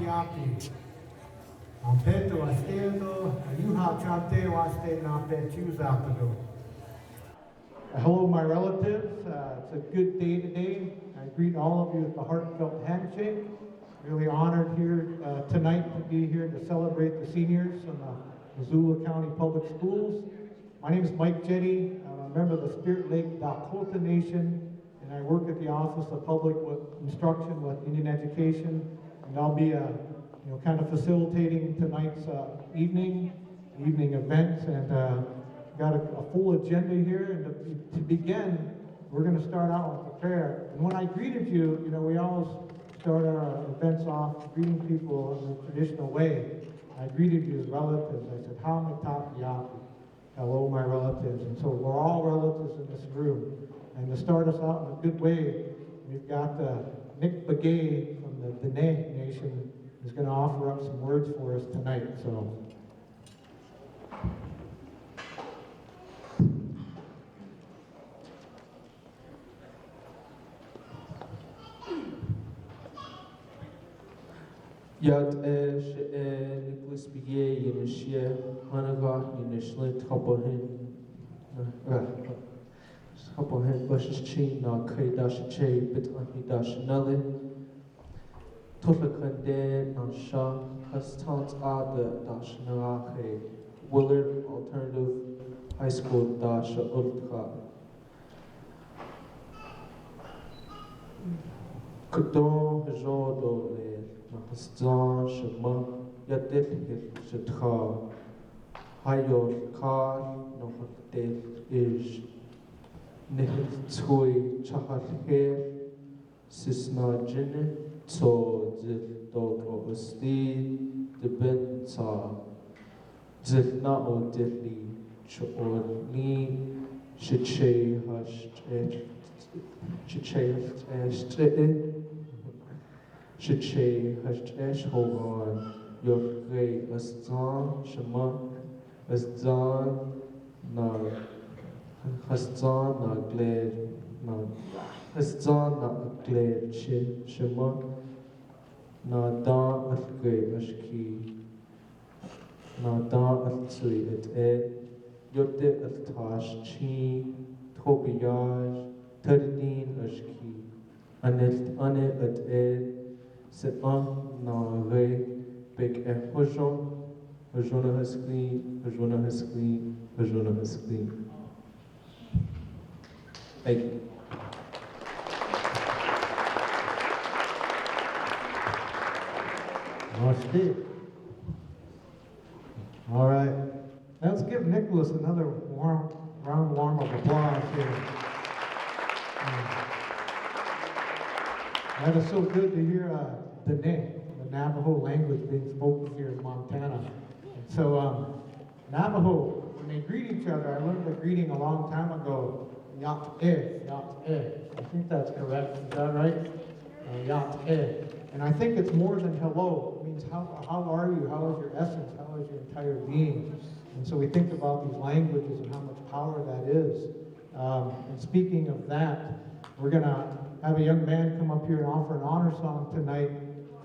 yapi. Ampeto astendo, ayuha chante waste nape chuzapado. Hello, my relatives. It's a good day today. I greet all of you with a heartfelt handshake. Really honored here tonight to be here to celebrate the seniors in the Missoula County Public Schools. My name is Mike Jetty. I'm a member of the Spirit Lake Dakota Nation, and I work at the Office of Public Instruction with Indian Education. And I'll be kind of facilitating tonight's evening events, and got a full agenda here. And to begin, we're going to start out with a prayer. And when I greeted you, we always start our events off greeting people in the traditional way. I greeted you as relatives. I said, "How matap yapi." Hello, my relatives. And so we're all relatives in this room. And to start us out in a good way, we've got Nick Begay from the Dene Nation who's going to offer up some words for us tonight. So. Yad Nicholas Begay Yinishia Hanaga Yinishlit Hobohin Bushes Chin Na Kaidash Che Bit Ahidash Nali Tufakande Nasha Hastans Ada Dash Narahe Willard Alternative High School Dasha Ultra Kudon Jodo Mahastan Shema Yadil Shatra Hayor Kar Nohatel Ish Nihitsui Chahaher Sisna Jin So Zil Dog Osti Dibenta Zilna Odili Chorni Shiche Hashtag Shiche Shiche Hashtag Hogan Yorkei Astan Shema Astan Na Hastan Na Gled Na Hastan Na Gled Shema Na Da Afgay Ashki Na Da Altsui et Yote Altash Chi Tobiyaj Terdin Ashki Anet Ane et C'est un narré big hojon haskli. Thank you. All right. Let's give Nicholas another round of applause here. That is so good to hear Dene, the Navajo language being spoken here in Montana. And so Navajo, when they greet each other, I learned the greeting a long time ago, yat-eh. I think that's correct. Is that right? Yat-eh. And I think it's more than hello. It means how are you? How is your essence? How is your entire being? And so we think about these languages and how much power that is. And speaking of that, we're going to have a young man come up here and offer an honor song tonight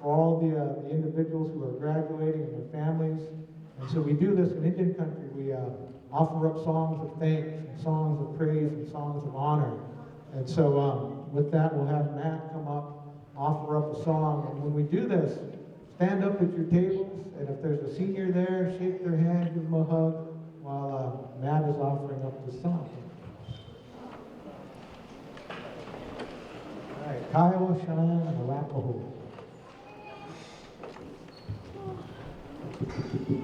for all the individuals who are graduating and their families. And so we do this in Indian country. We offer up songs of thanks, and songs of praise, and songs of honor. And so with that, we'll have Matt come up, offer up a song. And when we do this, stand up at your tables, and if there's a senior there, shake their hand, give them a hug, while Matt is offering up the song. All right, Kiowa, Cheyenne, and Arapaho. Hey!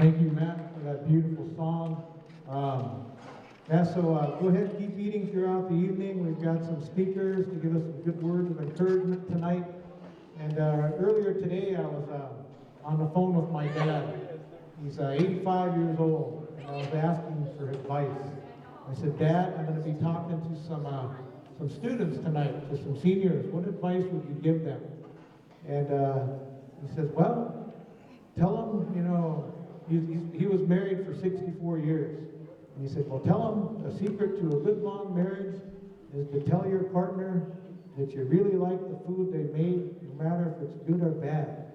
Thank you, Matt, for that beautiful song. Go ahead and keep eating throughout the evening. We've got some speakers to give us some good words of encouragement tonight. And earlier today, I was on the phone with my dad. He's 85 years old, and I was asking for advice. I said, Dad, I'm going to be talking to some students tonight, to some seniors. What advice would you give them? And he says, well, tell them, you know, he was married for 64 years. And he said, well, tell them a secret to a good long marriage is to tell your partner that you really like the food they made, no matter if it's good or bad.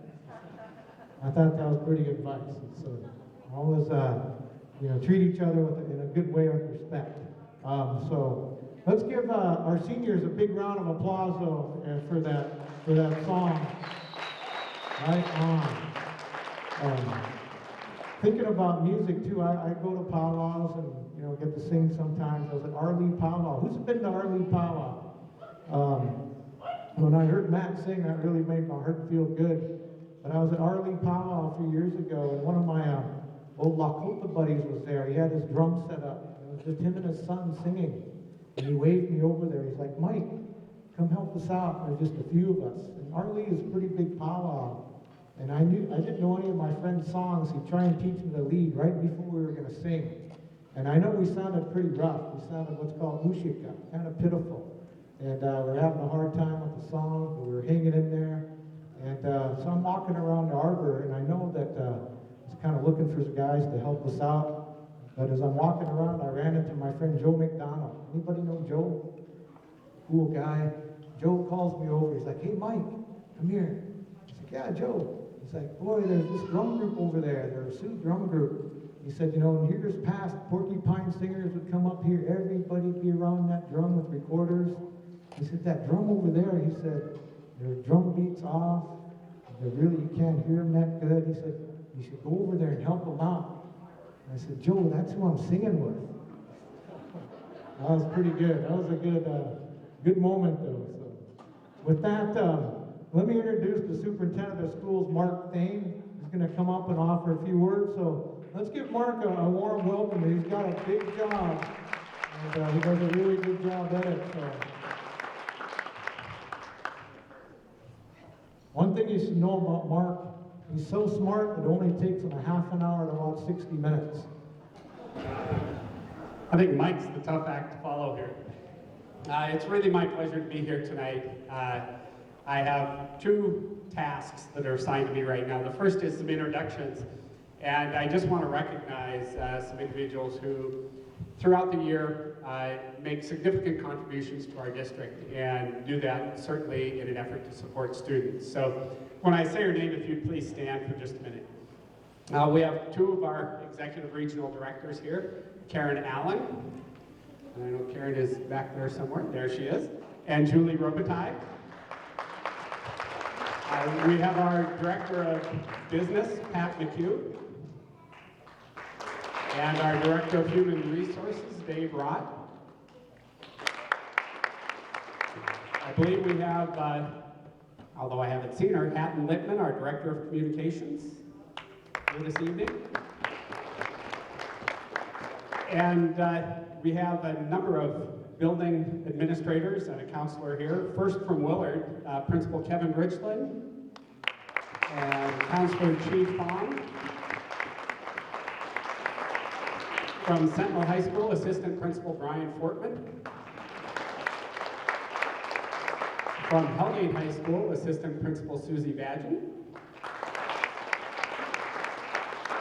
I thought that was pretty good advice. So always, treat each other in a good way with respect. So let's give our seniors a big round of applause, though, for that song. Right on. Thinking about music too, I go to powwows and get to sing sometimes. I was at Arlie Powwow. Who's been to Arlie Powwow? When I heard Matt sing, that really made my heart feel good. But I was at Arlie Powwow a few years ago, and one of my old Lakota buddies was there. He had his drum set up. It was just him and his son singing. And he waved me over there. He's like, Mike, come help us out. There's just a few of us. And Arlie is a pretty big powwow. And I didn't know any of my friend's songs. He'd try and teach me the lead right before we were going to sing. And I know we sounded pretty rough. We sounded what's called mushika, kind of pitiful. And we're having a hard time with the song, but we were hanging in there. And so I'm walking around the arbor, and I know that I was kind of looking for guys to help us out. But as I'm walking around, I ran into my friend Joe McDonald. Anybody know Joe? Cool guy. Joe calls me over. He's like, hey, Mike, come here. I said, yeah, Joe. He's like, boy, there's this drum group over there. They're a Sioux drum group. He said, in years past, porcupine singers would come up here. Everybody'd be around that drum with recorders. He said, that drum over there, he said, their drum beat's off. You can't hear them that good. He said, you should go over there and help them out. And I said, Joe, that's who I'm singing with. That was pretty good. That was a good moment, though. So, with that, let me introduce the superintendent of schools, Mark Thane. He's going to come up and offer a few words. So let's give Mark a warm welcome. He's got a big job, and he does a really good job at it. So. One thing you should know about Mark, he's so smart it only takes him a half an hour to watch 60 minutes. I think Mike's the tough act to follow here. It's really my pleasure to be here tonight. I have two tasks that are assigned to me right now. The first is some introductions, and I just want to recognize some individuals who, throughout the year, make significant contributions to our district, and do that certainly in an effort to support students. So when I say your name, if you'd please stand for just a minute. We have two of our executive regional directors here, Karen Allen, and I know Karen is back there somewhere, there she is, and Julie Robitaille. We have our Director of Business, Pat McHugh, and our Director of Human Resources, Dave Rott. I believe we have, although I haven't seen her, Hatton Littman, our Director of Communications, here this evening. And we have a number of building administrators and a counselor here. First from Willard, Principal Kevin Richland, and Counselor Chief Fong. From Sentinel High School, Assistant Principal Brian Fortman. From Hellgate High School, Assistant Principal Susie Badgen.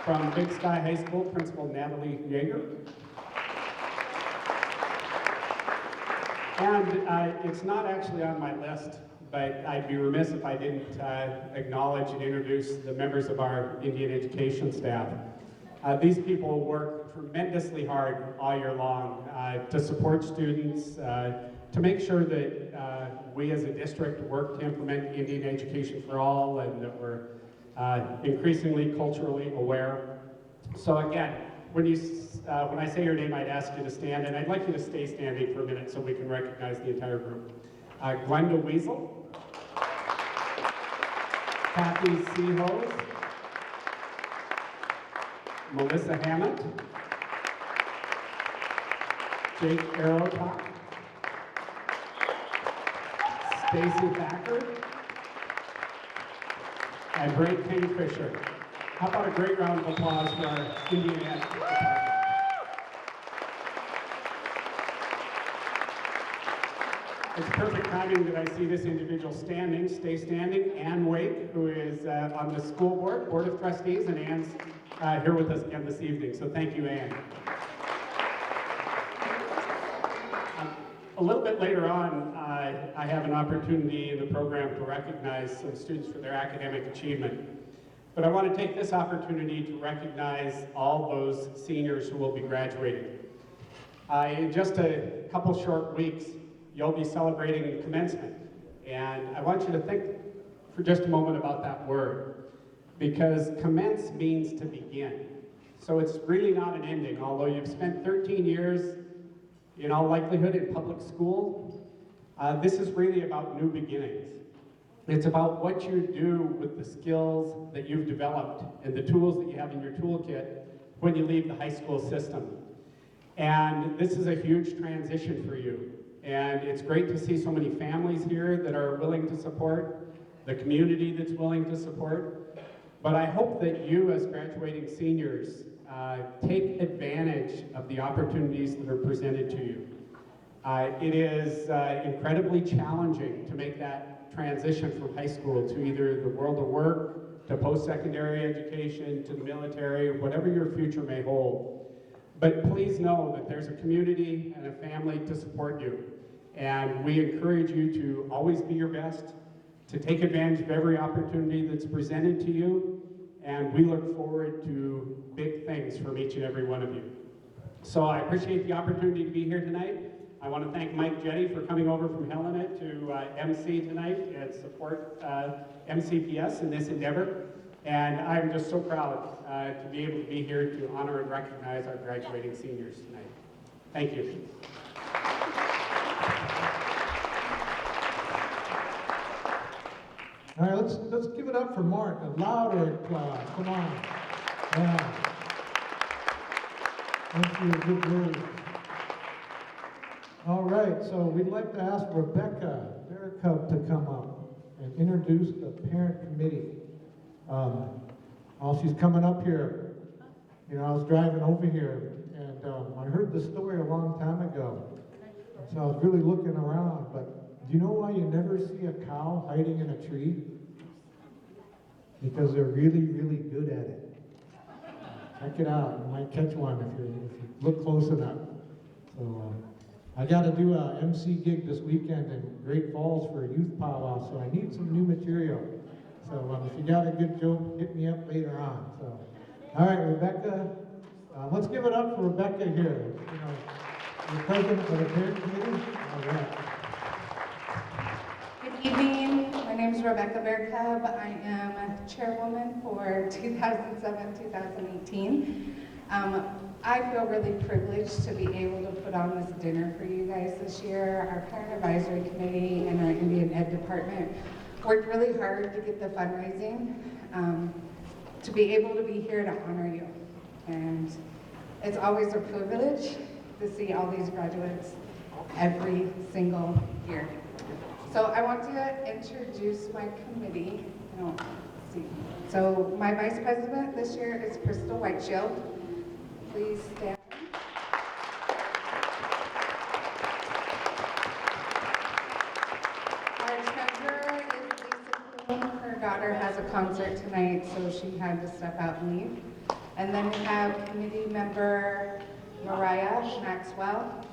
From Big Sky High School, Principal Natalie Yeager. And it's not actually on my list, but I'd be remiss if I didn't acknowledge and introduce the members of our Indian education staff. These people work tremendously hard all year long to support students, to make sure that we as a district work to implement Indian education for all, and that we're increasingly culturally aware. So again, when I say your name, I'd ask you to stand, and I'd like you to stay standing for a minute so we can recognize the entire group. Glenda Weasel, Kathy Seahose, Melissa Hammett, Jake Arrowtop, Stacy Thacker, and Brent Kingfisher. How about a great round of applause for our Indian Ed department? It's perfect timing that I see this individual standing, stay standing. Ann Wake, who is on the school board, Board of Trustees, and Ann's here with us again this evening, so thank you, Ann. A little bit later on, I have an opportunity in the program to recognize some students for their academic achievement. But I want to take this opportunity to recognize all those seniors who will be graduating. In just a couple short weeks, you'll be celebrating commencement. And I want you to think for just a moment about that word, because commence means to begin. So it's really not an ending, although you've spent 13 years in all likelihood in public school. This is really about new beginnings. It's about what you do with the skills that you've developed and the tools that you have in your toolkit when you leave the high school system. And this is a huge transition for you. And it's great to see so many families here that are willing to support, the community that's willing to support. But I hope that you as graduating seniors take advantage of the opportunities that are presented to you. It is incredibly challenging to make that transition from high school to either the world of work, to post-secondary education, to the military, whatever your future may hold. But please know that there's a community and a family to support you. And we encourage you to always be your best, to take advantage of every opportunity that's presented to you. And we look forward to big things from each and every one of you. So I appreciate the opportunity to be here tonight. I want to thank Mike Jetty for coming over from Helena to MC tonight and support MCPS in this endeavor. And I'm just so proud to be able to be here to honor and recognize our graduating seniors tonight. Thank you. All right, let's give it up for Mark. A louder applause. Come on. Yeah. Thank you. Good words. All right, so we'd like to ask Rebecca Bearcub to come up and introduce the parent committee. While she's coming up here, you know, I was driving over here and I heard the story a long time ago. So I was really looking around, but do you know why you never see a cow hiding in a tree? Because they're really, really good at it. Check it out. You might catch one if you look close enough. So I got to do a MC gig this weekend in Great Falls for a youth powwow, so I need some new material. So if you got a good joke, hit me up later on. So, all right, Rebecca, let's give it up for Rebecca here. You know, the president of the parent committee. All right. Good evening. My name is Rebecca Bearcub. I am chairwoman for 2007-2018. I feel really privileged to be able to put on this dinner for you guys this year. Our Parent Advisory Committee and our Indian Ed Department worked really hard to get the fundraising to be able to be here to honor you. And it's always a privilege to see all these graduates every single year. So I want to introduce my committee. Let's see. So my vice president this year is Crystal Whiteshield. Please stand. Our treasurer is Lisa Kuhn. Her daughter has a concert tonight, so she had to step out and leave. And then we have committee member Mariah Maxwell.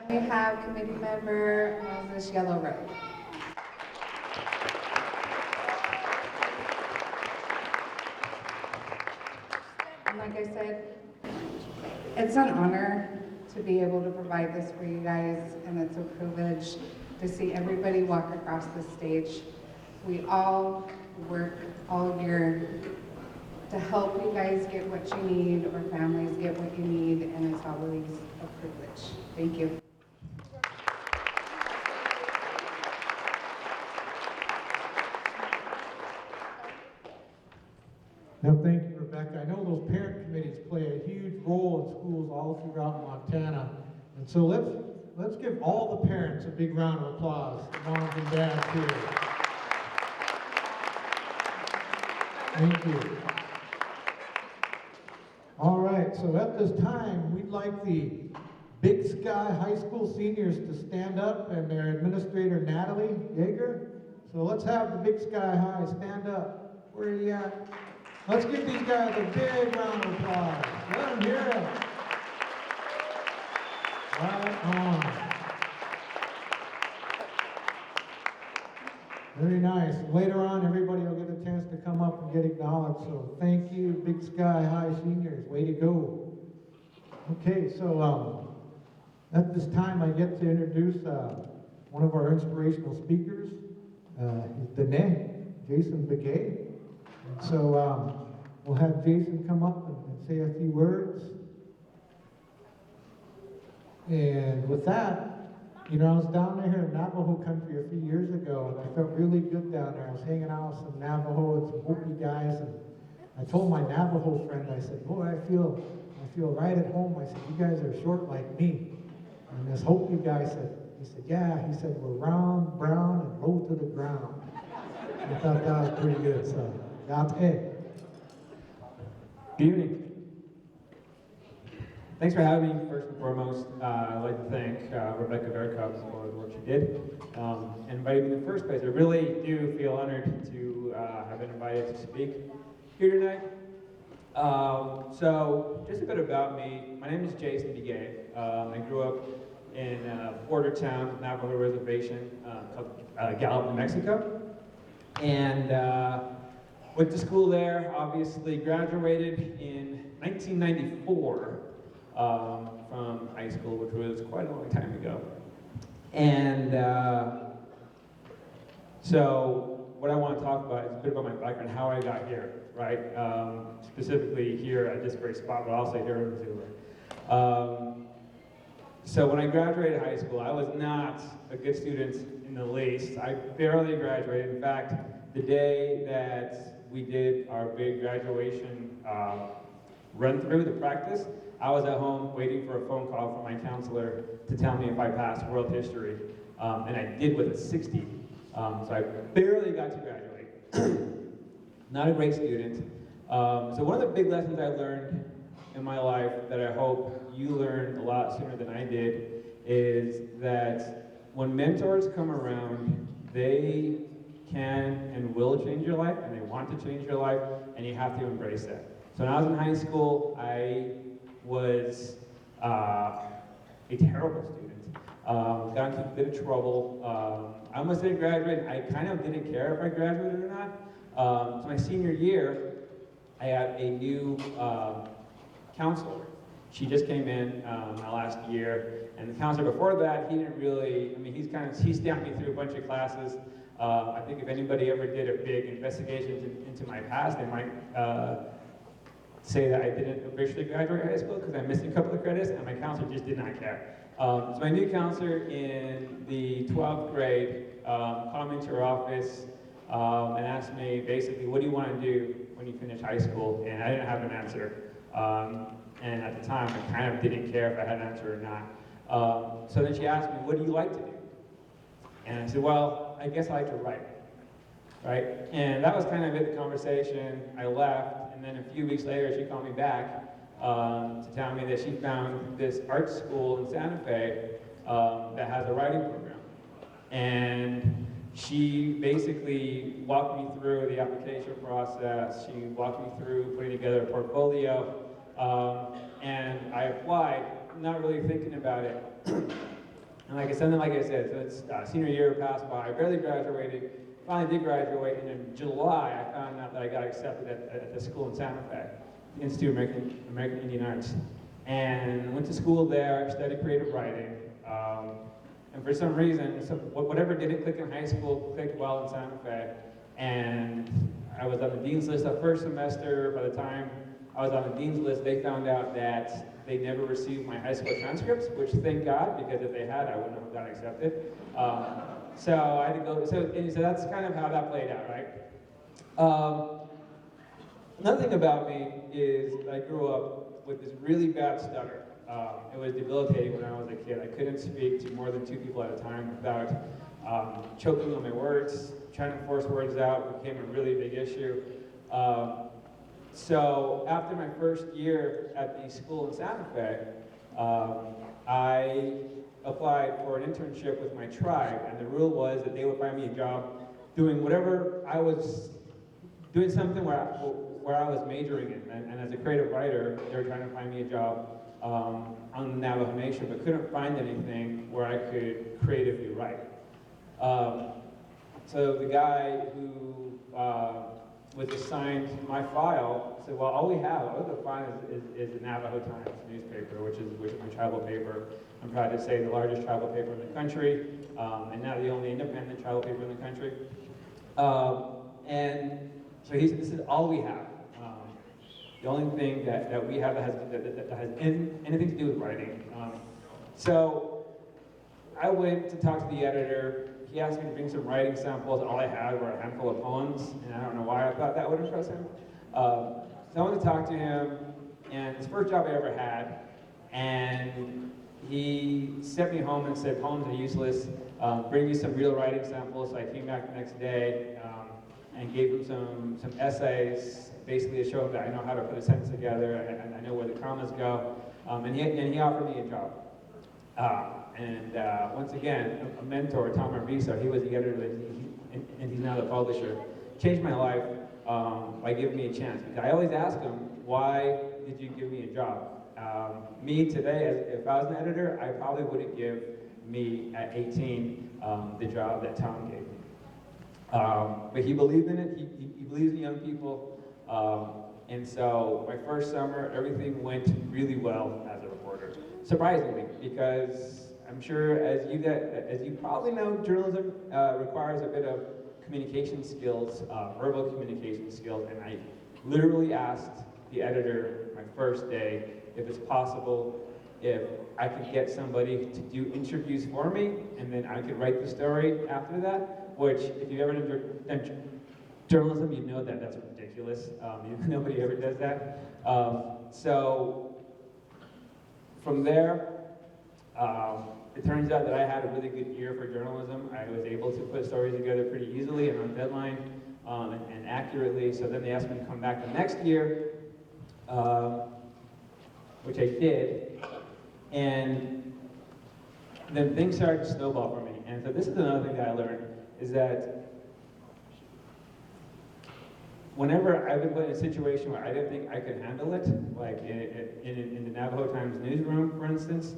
We have committee member Moses Yellow Road. And like I said, it's an honor to be able to provide this for you guys, and it's a privilege to see everybody walk across the stage. We all work all year to help you guys get what you need, or families get what you need, and it's always a privilege. Thank you. No, thank you, Rebecca. I know those parent committees play a huge role in schools all throughout Montana. And so let's give all the parents a big round of applause, moms and dads here. Thank you. All right, so at this time, we'd like the Big Sky High School seniors to stand up and their administrator, Natalie Yeager. So let's have the Big Sky High stand up. Where are you at? Let's give these guys a big round of applause. Let them hear it. Right on. Very nice. Later on, everybody will get a chance to come up and get acknowledged. So thank you, Big Sky High seniors. Way to go. Okay, so at this time, I get to introduce one of our inspirational speakers. He's Dene, Jason Begay. So we'll have Jason come up and say a few words. And with that, you know, I was down there in Navajo country a few years ago, and I felt really good down there. I was hanging out with some Navajo and some Hopi guys, and I told my Navajo friend, I said, boy, I feel right at home. I said, you guys are short like me. And this Hopi guy said, yeah, he said, we're round, brown, and low to the ground. I thought that was pretty good, so. Good evening. Thanks for having me, first and foremost. I'd like to thank Rebecca Bearcub for the work she did and inviting me in the first place. I really do feel honored to have been invited to speak here tonight. So, just a bit about me. My name is Jason Begay. I grew up in a border town, Navajo reservation called Gallup, New Mexico. And Went to school there, obviously graduated in 1994 from high school, which was quite a long time ago. And so what I want to talk about is a bit about my background, how I got here, right? Specifically here at this very spot, but also here in Missouri. So when I graduated high school, I was not a good student in the least. I barely graduated. In fact, the day that we did our big graduation run through the practice, I was at home waiting for a phone call from my counselor to tell me if I passed world history, and I did with a 60. So I barely got to graduate. Not a great student. So one of the big lessons I learned in my life that I hope you learned a lot sooner than I did is that when mentors come around, they can and will change your life, and they want to change your life, and you have to embrace that. So when I was in high school, I was a terrible student. Got into a bit of trouble. I almost didn't graduate. I kind of didn't care if I graduated or not. So my senior year, I had a new counselor. She just came in my last year, and the counselor before that, he didn't really, I mean, he stamped me through a bunch of classes. I think if anybody ever did a big investigation into my past, they might say that I didn't officially graduate high school because I missed a couple of credits, and my counselor just did not care. So my new counselor in the 12th grade called me into her office and asked me basically, what do you want to do when you finish high school? And I didn't have an answer. And at the time, I kind of didn't care if I had an answer or not. So then she asked me, what do you like to do? And I said, well, I guess I like to write, right? And that was kind of it, the conversation. I left, and then a few weeks later, she called me back to tell me that she found this art school in Santa Fe that has a writing program. And she basically walked me through the application process. She walked me through putting together a portfolio. And I applied, not really thinking about it. And like I said, so it's senior year passed by, I barely graduated, finally did graduate, and in July I found out that I got accepted at the school in Santa Fe, the Institute of American Indian Arts. And went to school there, studied creative writing, and for some reason, whatever didn't click in high school clicked well in Santa Fe, and I was on the dean's list that first semester. By the time I was on the dean's list, they found out that they never received my high school transcripts, which thank God, because if they had, I wouldn't have got accepted. So I had to go, so that's kind of how that played out, right? Another thing about me is I grew up with this really bad stutter. It was debilitating when I was a kid. I couldn't speak to more than 2 people at a time without choking on my words. Trying to force words out became a really big issue. So after my first year at the school in Santa Fe, I applied for an internship with my tribe, and the rule was that they would find me a job doing whatever I was, doing something where I was majoring in. And as a creative writer, they were trying to find me a job on the Navajo Nation, but couldn't find anything where I could creatively write. So the guy who was assigned my file said, well, all we have find is the Navajo Times newspaper, which is my tribal paper. I'm proud to say the largest tribal paper in the country, and now the only independent tribal paper in the country. And so he said, this is all we have. The only thing that we have that has anything to do with writing. So I went to talk to the editor. He asked me to bring some writing samples. All I had were a handful of poems, and I don't know why I thought that would impress him. So I went to talk to him, and his first job I ever had, and he sent me home and said, poems are useless, bring me some real writing samples. So I came back the next day and gave him some essays, basically to show him that I know how to put a sentence together, and I know where the commas go, and he offered me a job. Once again, a mentor, Tom Arviso, he was the editor, and he's now the publisher, changed my life by giving me a chance. Because I always ask him, why did you give me a job? Me today, if I was an editor, I probably wouldn't give me at 18 the job that Tom gave me. But he believed in it. He believes in young people. And so my first summer, everything went really well as a reporter. Surprisingly, because I'm sure as you probably know, journalism requires a bit of communication skills, verbal communication skills, and I literally asked the editor my first day if it's possible if I could get somebody to do interviews for me, and then I could write the story after that, which if you've ever done journalism, you know that that's ridiculous. Nobody ever does that. So from there, it turns out that I had a really good ear for journalism. I was able to put stories together pretty easily and on deadline and accurately. So then they asked me to come back the next year, which I did. And then things started to snowball for me. And so this is another thing that I learned, is that whenever I've been put in a situation where I didn't think I could handle it, like in the Navajo Times newsroom, for instance,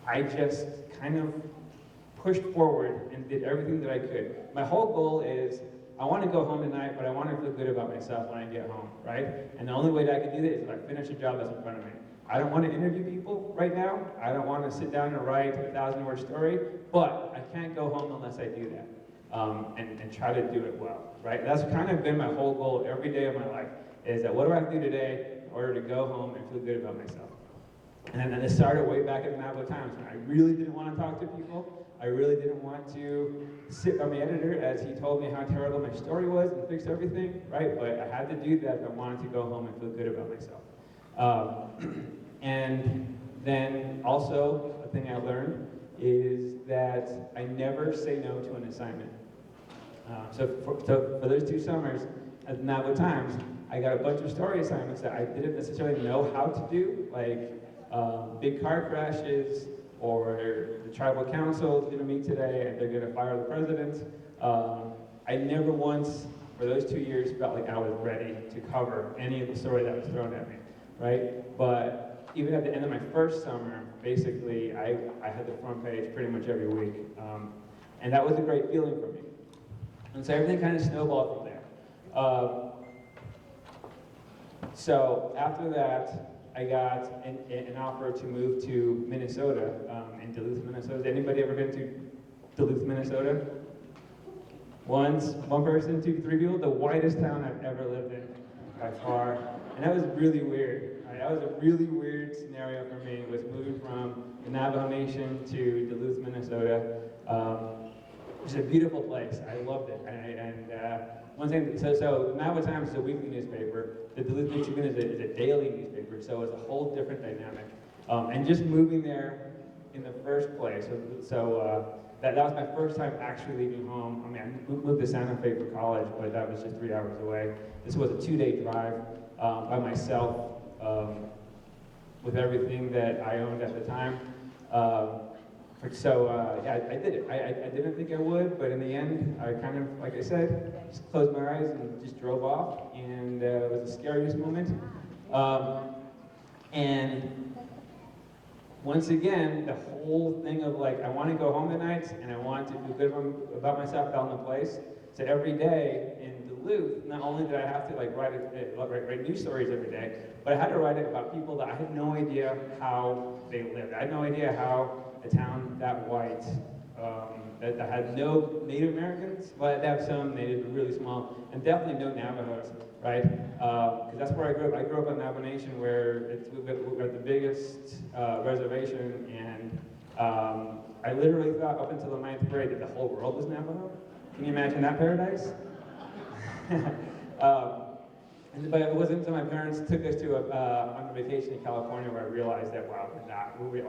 I just kind of pushed forward and did everything that I could. My whole goal is, I want to go home tonight, but I want to feel good about myself when I get home, right? And the only way that I can do that is if I finish a job that's in front of me. I don't want to interview people right now. I don't want to sit down and write a 1,000-word story, but I can't go home unless I do that. And try to do it well, right? That's kind of been my whole goal every day of my life, is that what do I have to do today in order to go home and feel good about myself? And then it started way back at the Navajo Times when I really didn't want to talk to people. I really didn't want to sit by my editor as he told me how terrible my story was and fix everything, right? But I had to do that if I wanted to go home and feel good about myself. And then also, a thing I learned is that I never say no to an assignment. So for those 2 summers at the Navajo Times, I got a bunch of story assignments that I didn't necessarily know how to do, like big car crashes, or the tribal council is going to meet today and they're going to fire the president. I never once, for those 2 years, felt like I was ready to cover any of the story that was thrown at me, right? But even at the end of my first summer, basically, I had the front page pretty much every week. And that was a great feeling for me. And so everything kind of snowballed from there. So after that, I got an offer to move to Minnesota, in Duluth, Minnesota. Has anybody ever been to Duluth, Minnesota? One person, 2, 3 people. The whitest town I've ever lived in, by far. And that was really weird. That was a really weird scenario for me, was moving from the Navajo Nation to Duluth, Minnesota. It's a beautiful place. I loved it. One thing, so the Navajo Times is a weekly newspaper. The Duluth Michigan is a daily newspaper, so it's a whole different dynamic. And just moving there in the first place, that was my first time actually leaving home. I mean, I moved to Santa Fe for college, but that was just 3 hours away. This was a 2-day drive by myself with everything that I owned at the time. Yeah, I did it. I didn't think I would, but in the end, I kind of, like I said, just closed my eyes and just drove off, and it was the scariest moment. And once again, the whole thing of like, I want to go home tonight, and I want to feel good about myself fell into place. So every day in Duluth, not only did I have to like write news stories every day, but I had to write it about people that I had no idea how they lived. I had no idea how a town that white, that had no Native Americans, but they have some Native, but really small, and definitely no Navajos, right? Because that's where I grew up. I grew up on Navajo Nation, where we've got the biggest reservation, and I literally thought up until the 9th grade that the whole world was Navajo. Can you imagine that paradise? But it wasn't until my parents took us to on a vacation in California where I realized that, wow, we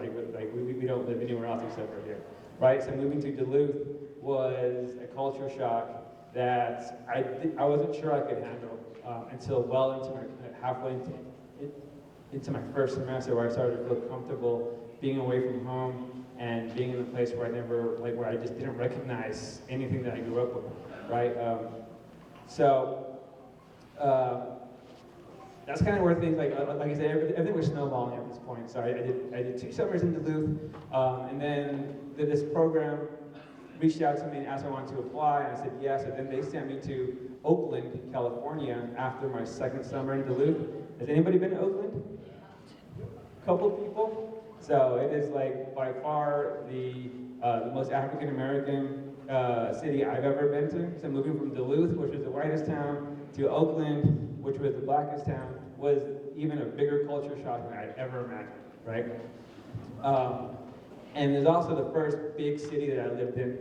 don't live anywhere else except for here, right? So moving to Duluth was a culture shock that I wasn't sure I could handle until well into halfway into my first semester, where I started to feel comfortable being away from home and being in a place where where I just didn't recognize anything that I grew up with, right? That's kind of where things, like I said, everything was snowballing at this point. So I did 2 summers in Duluth, and then did this program, reached out to me and asked if I wanted to apply, and I said yes, and then they sent me to Oakland, California after my second summer in Duluth. Has anybody been to Oakland? A couple people? So it is like by far the most African American city I've ever been to. So moving from Duluth, which was the whitest town, to Oakland, which was the blackest town, was even a bigger culture shock than I'd ever imagined, right? And there's also the first big city that I lived in,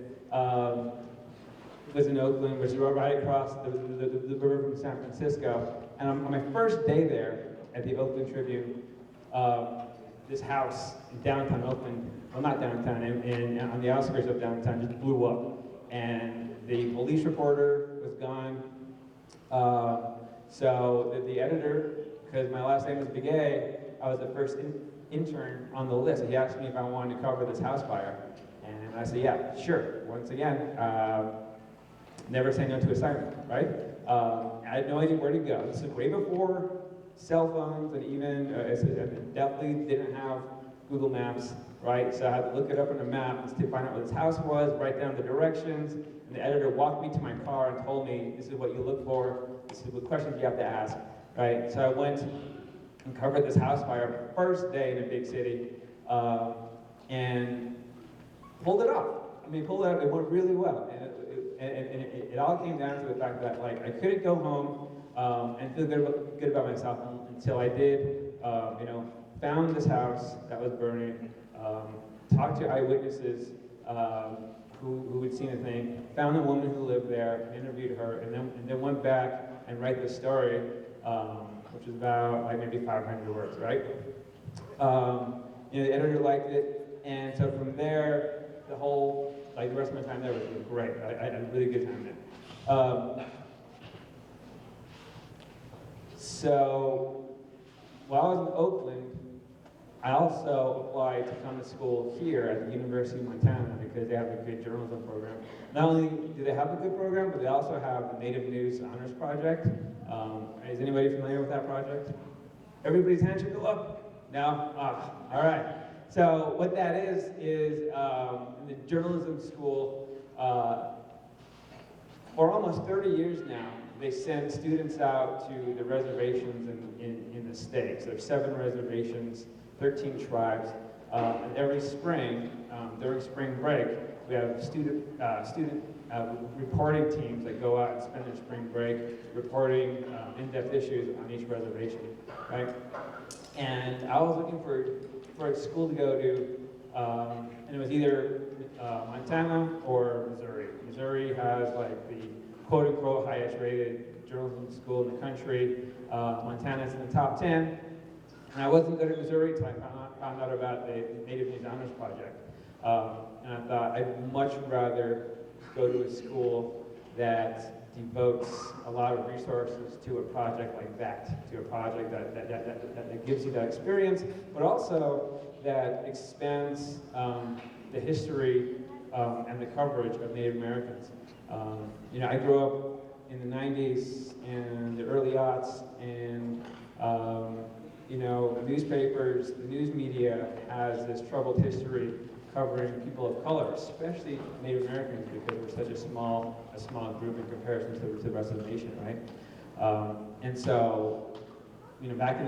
was in Oakland, which is right across the river from San Francisco. And on my first day there at the Oakland Tribune, this house in downtown Oakland, well not downtown, on the outskirts of downtown, just blew up. And the police reporter was gone. So the editor, because my last name was Begay, I was the first intern on the list. He asked me if I wanted to cover this house fire. And I said, yeah, sure. Once again, never say no to assignment, right? I had no idea where to go. This is way before cell phones, and even definitely didn't have Google Maps, right? So I had to look it up on a map to find out what this house was, write down the directions, and the editor walked me to my car and told me, this is what you look for, this is what questions you have to ask, right? So I went and covered this house fire first day in a big city, and pulled it off. I mean, pulled it off, it went really well. And it all came down to the fact that like I couldn't go home and feel good about myself until I did, found this house that was burning, talked to eyewitnesses who had seen a thing, found the woman who lived there, interviewed her, and then went back and write this story, which is about like maybe 500 words, right? The editor liked it, and so from there, the rest of my time there was great. I had a really good time there. So while I was in Oakland, I also applied to come to school here at the University of Montana because they have a good journalism program. Not only do they have a good program, but they also have the Native News Honors Project. Is anybody familiar with that project? Everybody's hand should go up? No? All right. So what that is in the journalism school, for almost 30 years now, they send students out to the reservations in the states. There's 7 reservations, 13 tribes, and every spring, during spring break, we have student reporting teams that go out and spend their spring break reporting in-depth issues on each reservation, right? And I was looking for a school to go to, and it was either Montana or Missouri. Missouri has like the quote-unquote highest rated journalism school in the country. Montana's in the top 10. And I wasn't good at Missouri until I found out about the Native News Honors Project. And I thought I'd much rather go to a school that devotes a lot of resources to a project like that, to a project that gives you that experience, but also that expands the history and the coverage of Native Americans. I grew up in the 90s and the early aughts, and the newspapers, the news media has this troubled history covering people of color, especially Native Americans, because we're such a small group in comparison to the rest of the nation, right? And so, back in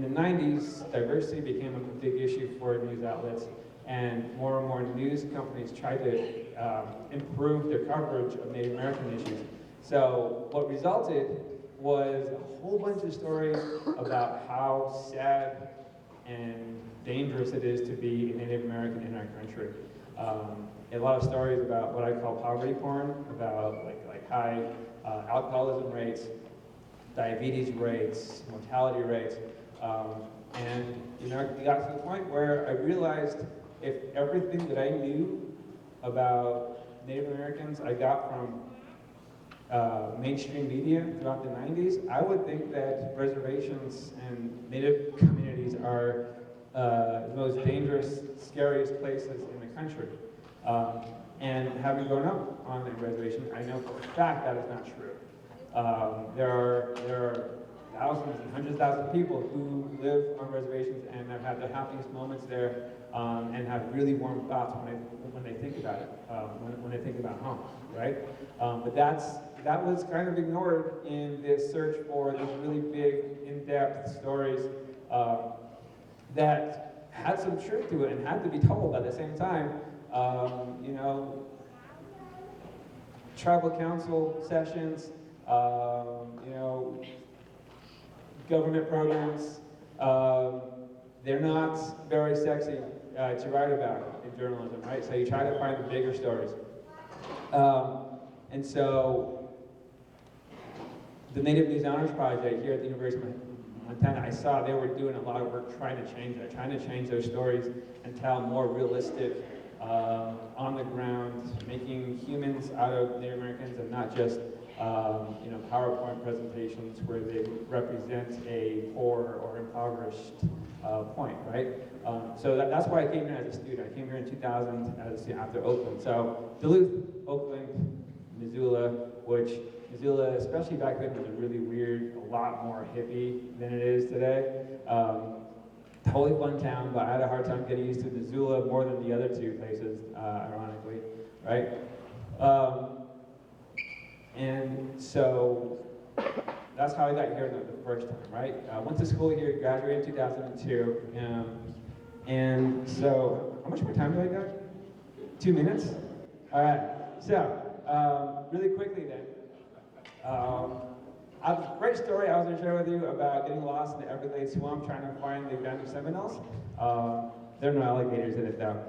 the 90s, diversity became a big issue for news outlets, and more news companies tried to improve their coverage of Native American issues. So what resulted was a whole bunch of stories about how sad and dangerous it is to be a Native American in our country. A lot of stories about what I call poverty porn, about like high alcoholism rates, diabetes rates, mortality rates, and it got to the point where I realized if everything that I knew about Native Americans I got from mainstream media throughout the 90s, I would think that reservations and Native communities are the most dangerous, scariest places in the country. And having grown up on a reservation, I know for a fact that is not true. There are thousands and hundreds of thousands of people who live on reservations and have had the happiest moments there, and have really warm thoughts when they think about it, when they think about home, right? But that was kind of ignored in this search for these really big, in-depth stories that had some truth to it and had to be told at the same time. You know, tribal council sessions, you know, government programs, they're not very sexy to write about in journalism, right? So you try to find the bigger stories. And so the Native News Honors Project here at the University of Montana, I saw they were doing a lot of work trying to change that, trying to change those stories and tell more realistic, on the ground, making humans out of Native Americans and not just you know, PowerPoint presentations where they represent a poor or impoverished point, right? So that's why I came here as a student. I came here in 2000 as a student after Oakland. So Duluth, Oakland, Missoula, which Missoula, especially back then, was a really weird, a lot more hippie than it is today. Totally fun town, but I had a hard time getting used to Missoula more than the other two places, ironically, right? And so that's how I got here the first time, right? I went to school here, graduated in 2002, and so, how much more time do I got? 2 minutes? All right, so, really quickly then, I have a great story I was going to share with you about getting lost in the Everglades swamp trying to find the abandoned Seminoles. There are no alligators in it though.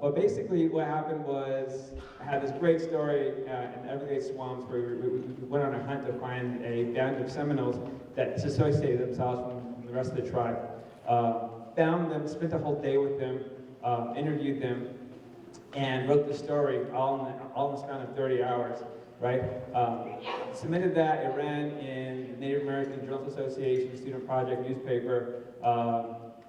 But basically what happened was I had this great story in the Everglades swamps where we went on a hunt to find a band of Seminoles that disassociated themselves from the rest of the tribe. Found them, spent a whole day with them, interviewed them, and wrote the story all in the span of 30 hours. Right? Submitted that, it ran in the Native American Journalists Association Student Project newspaper.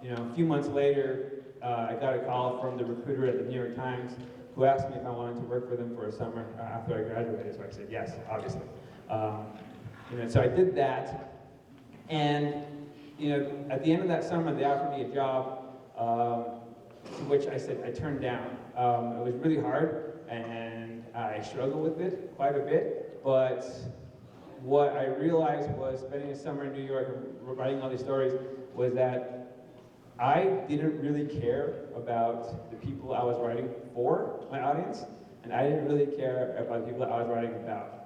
You know, a few months later, I got a call from the recruiter at the New York Times who asked me if I wanted to work for them for a summer after I graduated, so I said yes, obviously. You know, so I did that, and you know, at the end of that summer, they offered me a job, to which I said I turned down. It was really hard, and I struggled with it quite a bit, but what I realized was spending a summer in New York and writing all these stories was that I didn't really care about the people I was writing for, my audience, and I didn't really care about the people that I was writing about.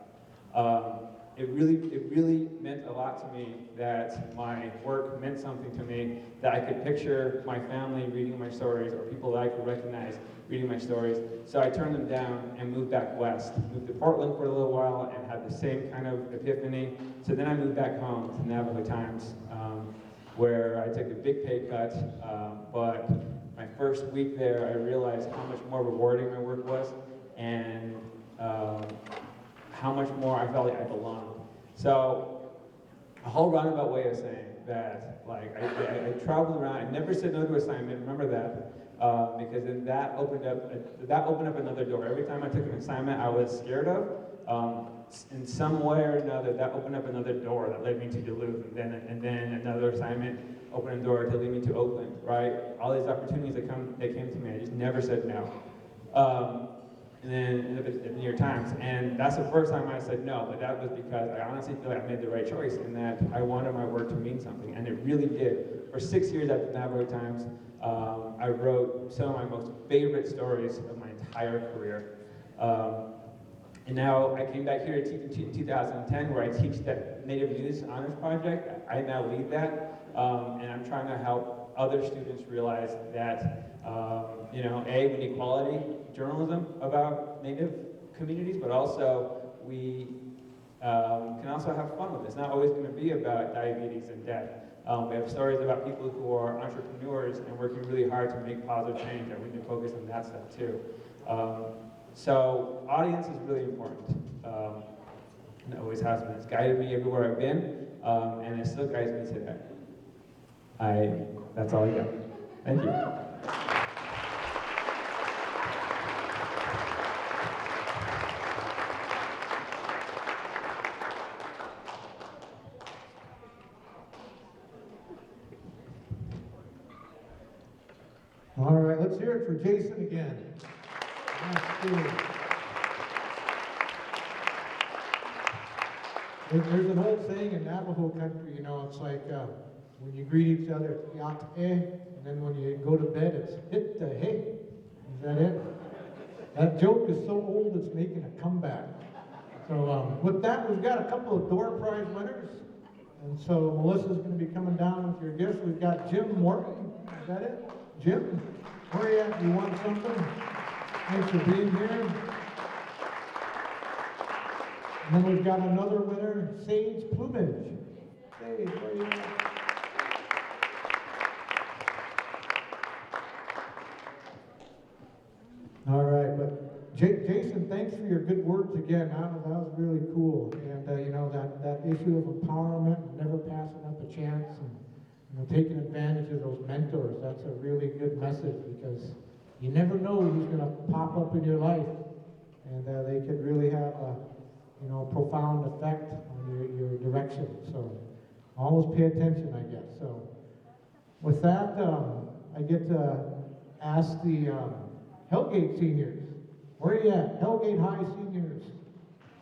It really meant a lot to me that my work meant something to me, that I could picture my family reading my stories or people that I could recognize reading my stories. So I turned them down and moved back west. Moved to Portland for a little while and had the same kind of epiphany. So then I moved back home to Navajo Times, where I took a big pay cut, but my first week there I realized how much more rewarding my work was and how much more I felt like I belonged. So a whole roundabout way of saying that, like, I traveled around, I never said no to assignment, remember that, because then that opened up another door. Every time I took an assignment I was scared of, in some way or another, that opened up another door that led me to Duluth, and then another assignment opened a door to lead me to Oakland, right? All these opportunities that came to me, I just never said no. And then ended up at the New York Times, and that's the first time I said no, but that was because I honestly feel like I made the right choice in that I wanted my work to mean something, and it really did. For 6 years at the Navajo Times, I wrote some of my most favorite stories of my entire career. And now I came back here to teach in 2010, where I teach that Native News Honors Project. I now lead that, and I'm trying to help other students realize that you know, we need quality journalism about Native communities, but also we can also have fun with it. It's not always going to be about diabetes and death. We have stories about people who are entrepreneurs and working really hard to make positive change, and we can focus on that stuff too. So audience is really important, and it always has been. It's guided me everywhere I've been, and it still guides me today. That's all I got. Thank you. All right, let's hear it for Jason again. That's good. There's an old saying in Navajo country, you know, it's like when you greet each other, it's yat eh, and then when you go to bed, it's hit the hey. Is that it? That joke is so old, it's making a comeback. So with that, we've got a couple of door prize winners. And so Melissa's going to be coming down with your gifts. We've got Jim Morton. Is that it? Jim, where are you at? You want something? Thanks for being here. And then we've got another winner, Sage Plumage. Sage, where are you at? All right, but Jason, thanks for your good words again. That was really cool. And you know, that issue of empowerment, never passing up a chance, and you know, taking advantage of those mentors. That's a really good message, because you never know who's going to pop up in your life, and they could really have a profound effect on your direction. So always pay attention, I guess. So with that, I get to ask the Hellgate seniors. Where are you at? Hellgate High seniors.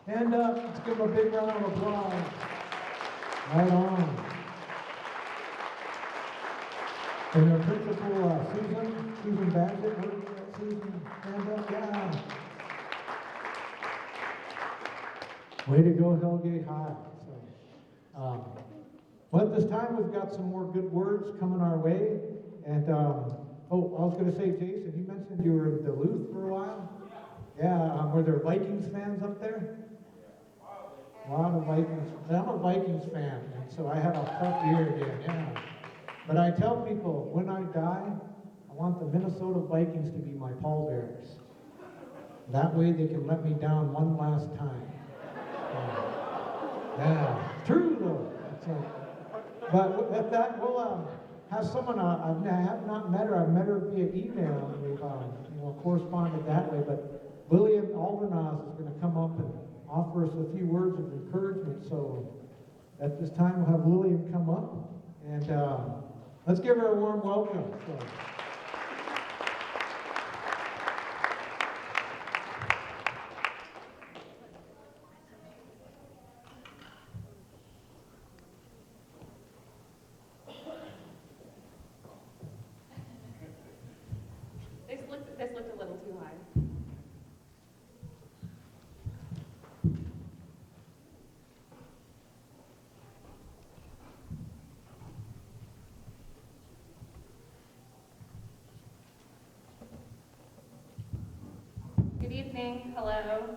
Stand up. Let's give them a big round of applause. Right on. And their principal, Susan Badgett. Where are you at, Susan? Stand up. Yeah. Way to go, Hellgate High. So, well, at this time, we've got some more good words coming our way. And, I was going to say, Jason, you mentioned you were in Duluth for a while? Yeah, were there Vikings fans up there? A lot of Vikings. I'm a Vikings fan, and so I have a tough year again, yeah. But I tell people, when I die, I want the Minnesota Vikings to be my pallbearers. That way they can let me down one last time. Yeah, true though. But with that, we'll have someone, I have not met her. I've met her via email, and we've corresponded that way. But Lillian Aldernoz is going to come up and offer us a few words of encouragement. So at this time, we'll have Lillian come up, and let's give her a warm welcome. So. This looked a little too high. Good evening, hello.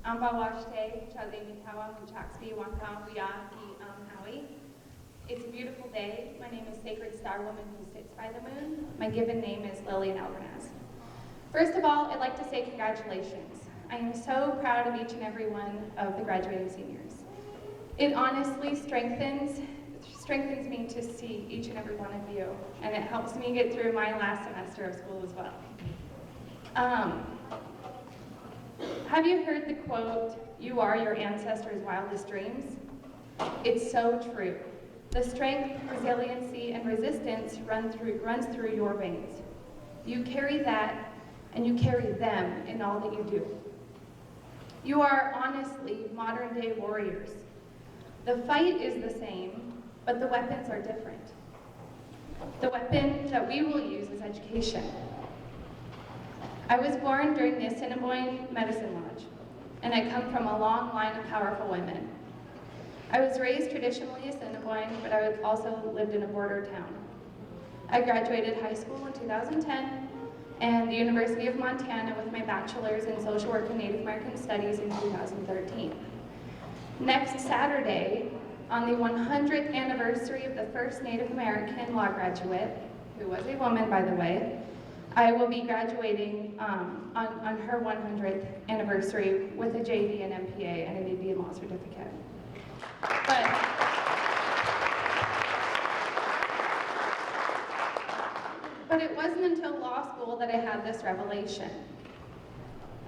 Amba Washte, Chademi Tawa, Muchaxpi, Wanta, Huyaki, Howie. It's a beautiful day. My name is Sacred Star Woman Who Sits by the Moon. My given name is Lillian Alvarez. First of all, I'd like to say congratulations. I am so proud of each and every one of the graduating seniors. It honestly strengthens me to see each and every one of you, and it helps me get through my last semester of school as well. Have you heard the quote, "You are your ancestors' wildest dreams"? It's so true. The strength, resiliency, and resistance runs through your veins. You carry that, and you carry them in all that you do. You are honestly modern-day warriors. The fight is the same, but the weapons are different. The weapon that we will use is education. I was born during the Assiniboine Medicine Lodge, and I come from a long line of powerful women. I was raised traditionally Assiniboine, but I also lived in a border town. I graduated high school in 2010 and the University of Montana with my bachelor's in social work and Native American studies in 2013. Next Saturday, on the 100th anniversary of the first Native American law graduate, who was a woman, by the way, I will be graduating on her 100th anniversary with a JD and MPA and an Indian law certificate. But it wasn't until law school that I had this revelation.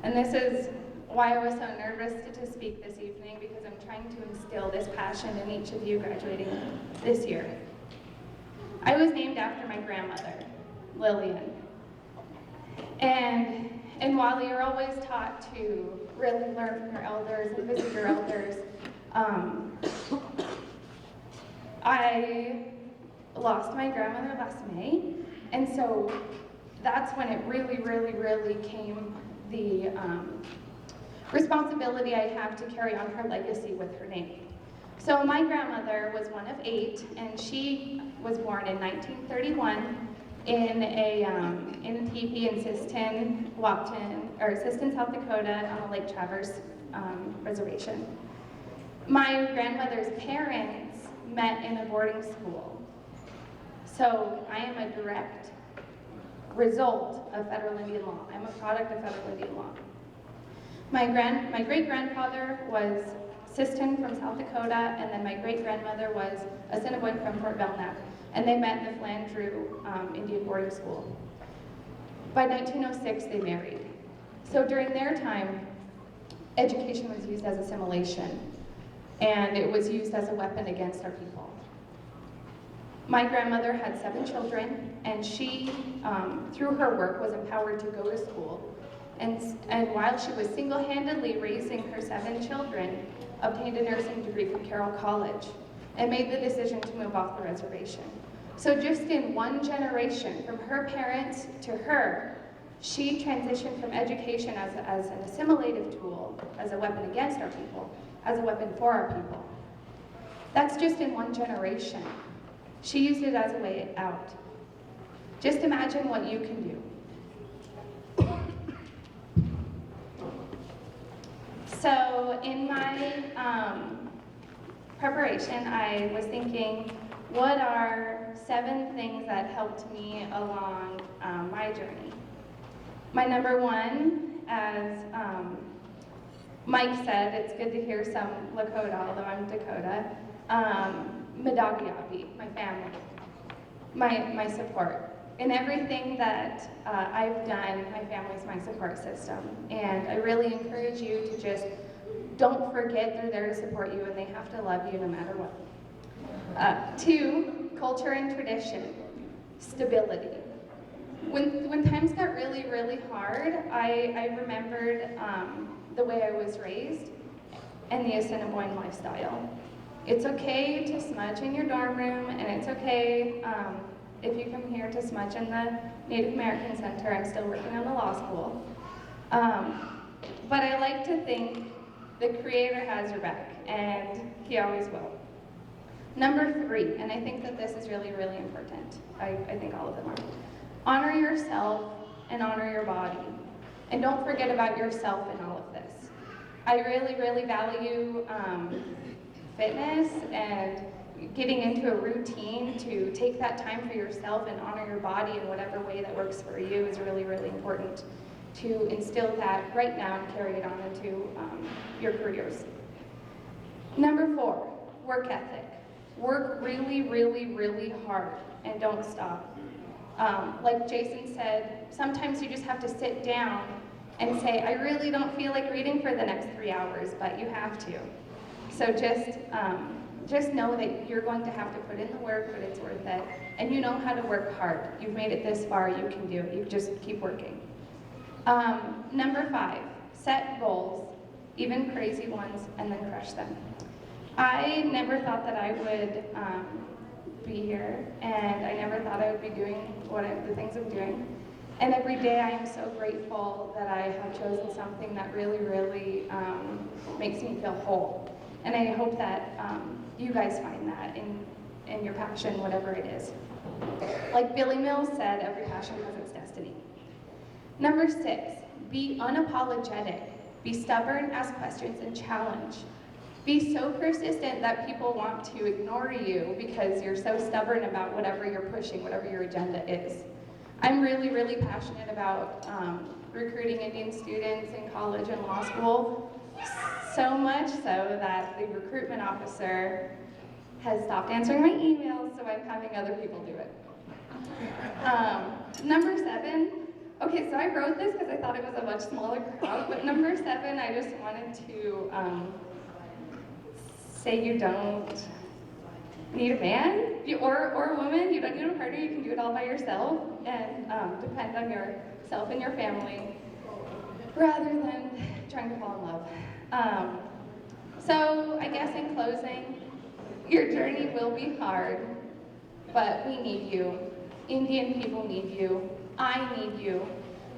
And this is why I was so nervous to speak this evening, because I'm trying to instill this passion in each of you graduating this year. I was named after my grandmother. Lillian. And while you're always taught to really learn from your elders and visit your elders, I lost my grandmother last May, and so that's when it really came the responsibility I have to carry on her legacy with her name. So my grandmother was one of 8, and she was born in 1931 in a teepee in Siston, South Dakota on the Lake Traverse reservation. My grandmother's parents met in a boarding school. So I am a direct result of federal Indian law. I'm a product of federal Indian law. My great-grandfather was Siston from South Dakota, and then my great-grandmother was Assiniboine from Fort Belknap, and they met in the Flandreau Indian boarding school. By 1906, they married. So during their time, education was used as assimilation, and it was used as a weapon against our people. My grandmother had 7 children, and she, through her work, was empowered to go to school. And while she was single-handedly raising her 7 children, obtained a nursing degree from Carroll College, and made the decision to move off the reservation. So just in one generation, from her parents to her, she transitioned from education as an assimilative tool, as a weapon against our people, as a weapon for our people. That's just in one generation. She used it as a way out. Just imagine what you can do. So in my preparation, I was thinking, what are 7 things that helped me along my journey? My number 1, as Mike said, it's good to hear some Lakota, although I'm Dakota. Madagiapi, my family, my support. In everything that I've done, my family's my support system. And I really encourage you to just don't forget they're there to support you and they have to love you no matter what. 2, culture and tradition, stability. When times got really hard, I remembered the way I was raised and the Assiniboine lifestyle. It's okay to smudge in your dorm room, and it's okay if you come here to smudge in the Native American Center. I'm still working on the law school. But I like to think the Creator has your back, and He always will. Number 3, and I think that this is really important. I think all of them are. Honor yourself and honor your body. And don't forget about yourself in all of this. I really value fitness and getting into a routine. To take that time for yourself and honor your body in whatever way that works for you is really important. To instill that right now and carry it on into your careers. Number 4, work ethic. Work really hard and don't stop. Like Jason said, sometimes you just have to sit down and say, I really don't feel like reading for the next 3 hours, but you have to. So just know that you're going to have to put in the work, but it's worth it. And you know how to work hard. You've made it this far, you can do it. You just keep working. Number 5, set goals, even crazy ones, and then crush them. I never thought that I would be here, and I never thought I would be doing the things I'm doing. And every day I am so grateful that I have chosen something that really makes me feel whole. And I hope that you guys find that in your passion, whatever it is. Like Billy Mills said, every passion has its destiny. Number 6, be unapologetic. Be stubborn, ask questions, and challenge. Be so persistent that people want to ignore you because you're so stubborn about whatever you're pushing, whatever your agenda is. I'm really passionate about recruiting Indian students in college and law school, so much so that the recruitment officer has stopped answering my emails, so I'm having other people do it. Number 7, okay, so I wrote this because I thought it was a much smaller crowd, but number 7, I just wanted to say you don't need a man. or a woman, you don't need a partner, you can do it all by yourself and depend on yourself and your family rather than trying to fall in love. So I guess in closing, your journey will be hard, but we need you. Indian people need you. I need you.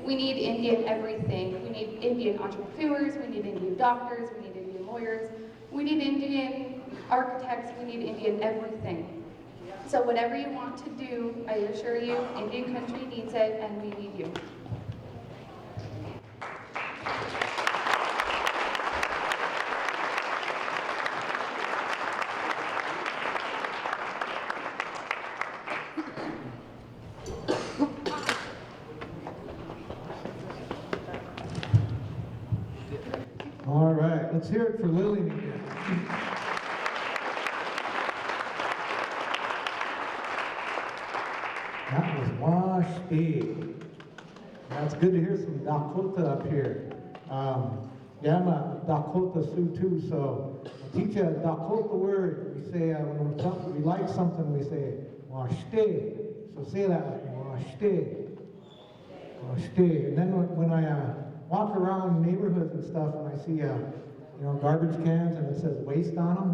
We need Indian everything. We need Indian entrepreneurs, we need Indian doctors, we need Indian lawyers, we need Indian architects, we need Indian everything. So whatever you want to do, I assure you, Indian country needs it and we need you. All right, let's hear it for Lillian again. That was Washti. That's good to hear some Dakota up here. Yeah, I'm a Dakota Sioux too, so I'll teach you a Dakota word. We say, when we like something, we say, Washti. So say that with me, Washti. Washti. And then when I walk around neighborhoods and stuff, and I see, garbage cans and it says waste on them,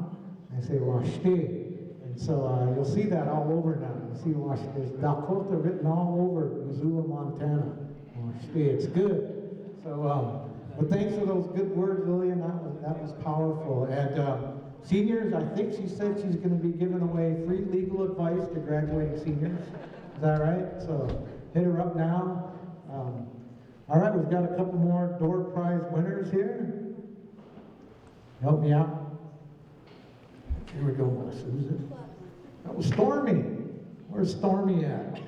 I say Washti. And so you'll see that all over now. You see Washti. There's Dakota written all over Missoula, Montana. Washti. It's good. So, but thanks for those good words, Lillian. That was powerful. And seniors, I think she said she's going to be giving away free legal advice to graduating seniors. Is that right? So hit her up now. All right, we've got a couple more door prize winners here. Help me out. Here we go, Susan. That was Stormy. Where's Stormy at?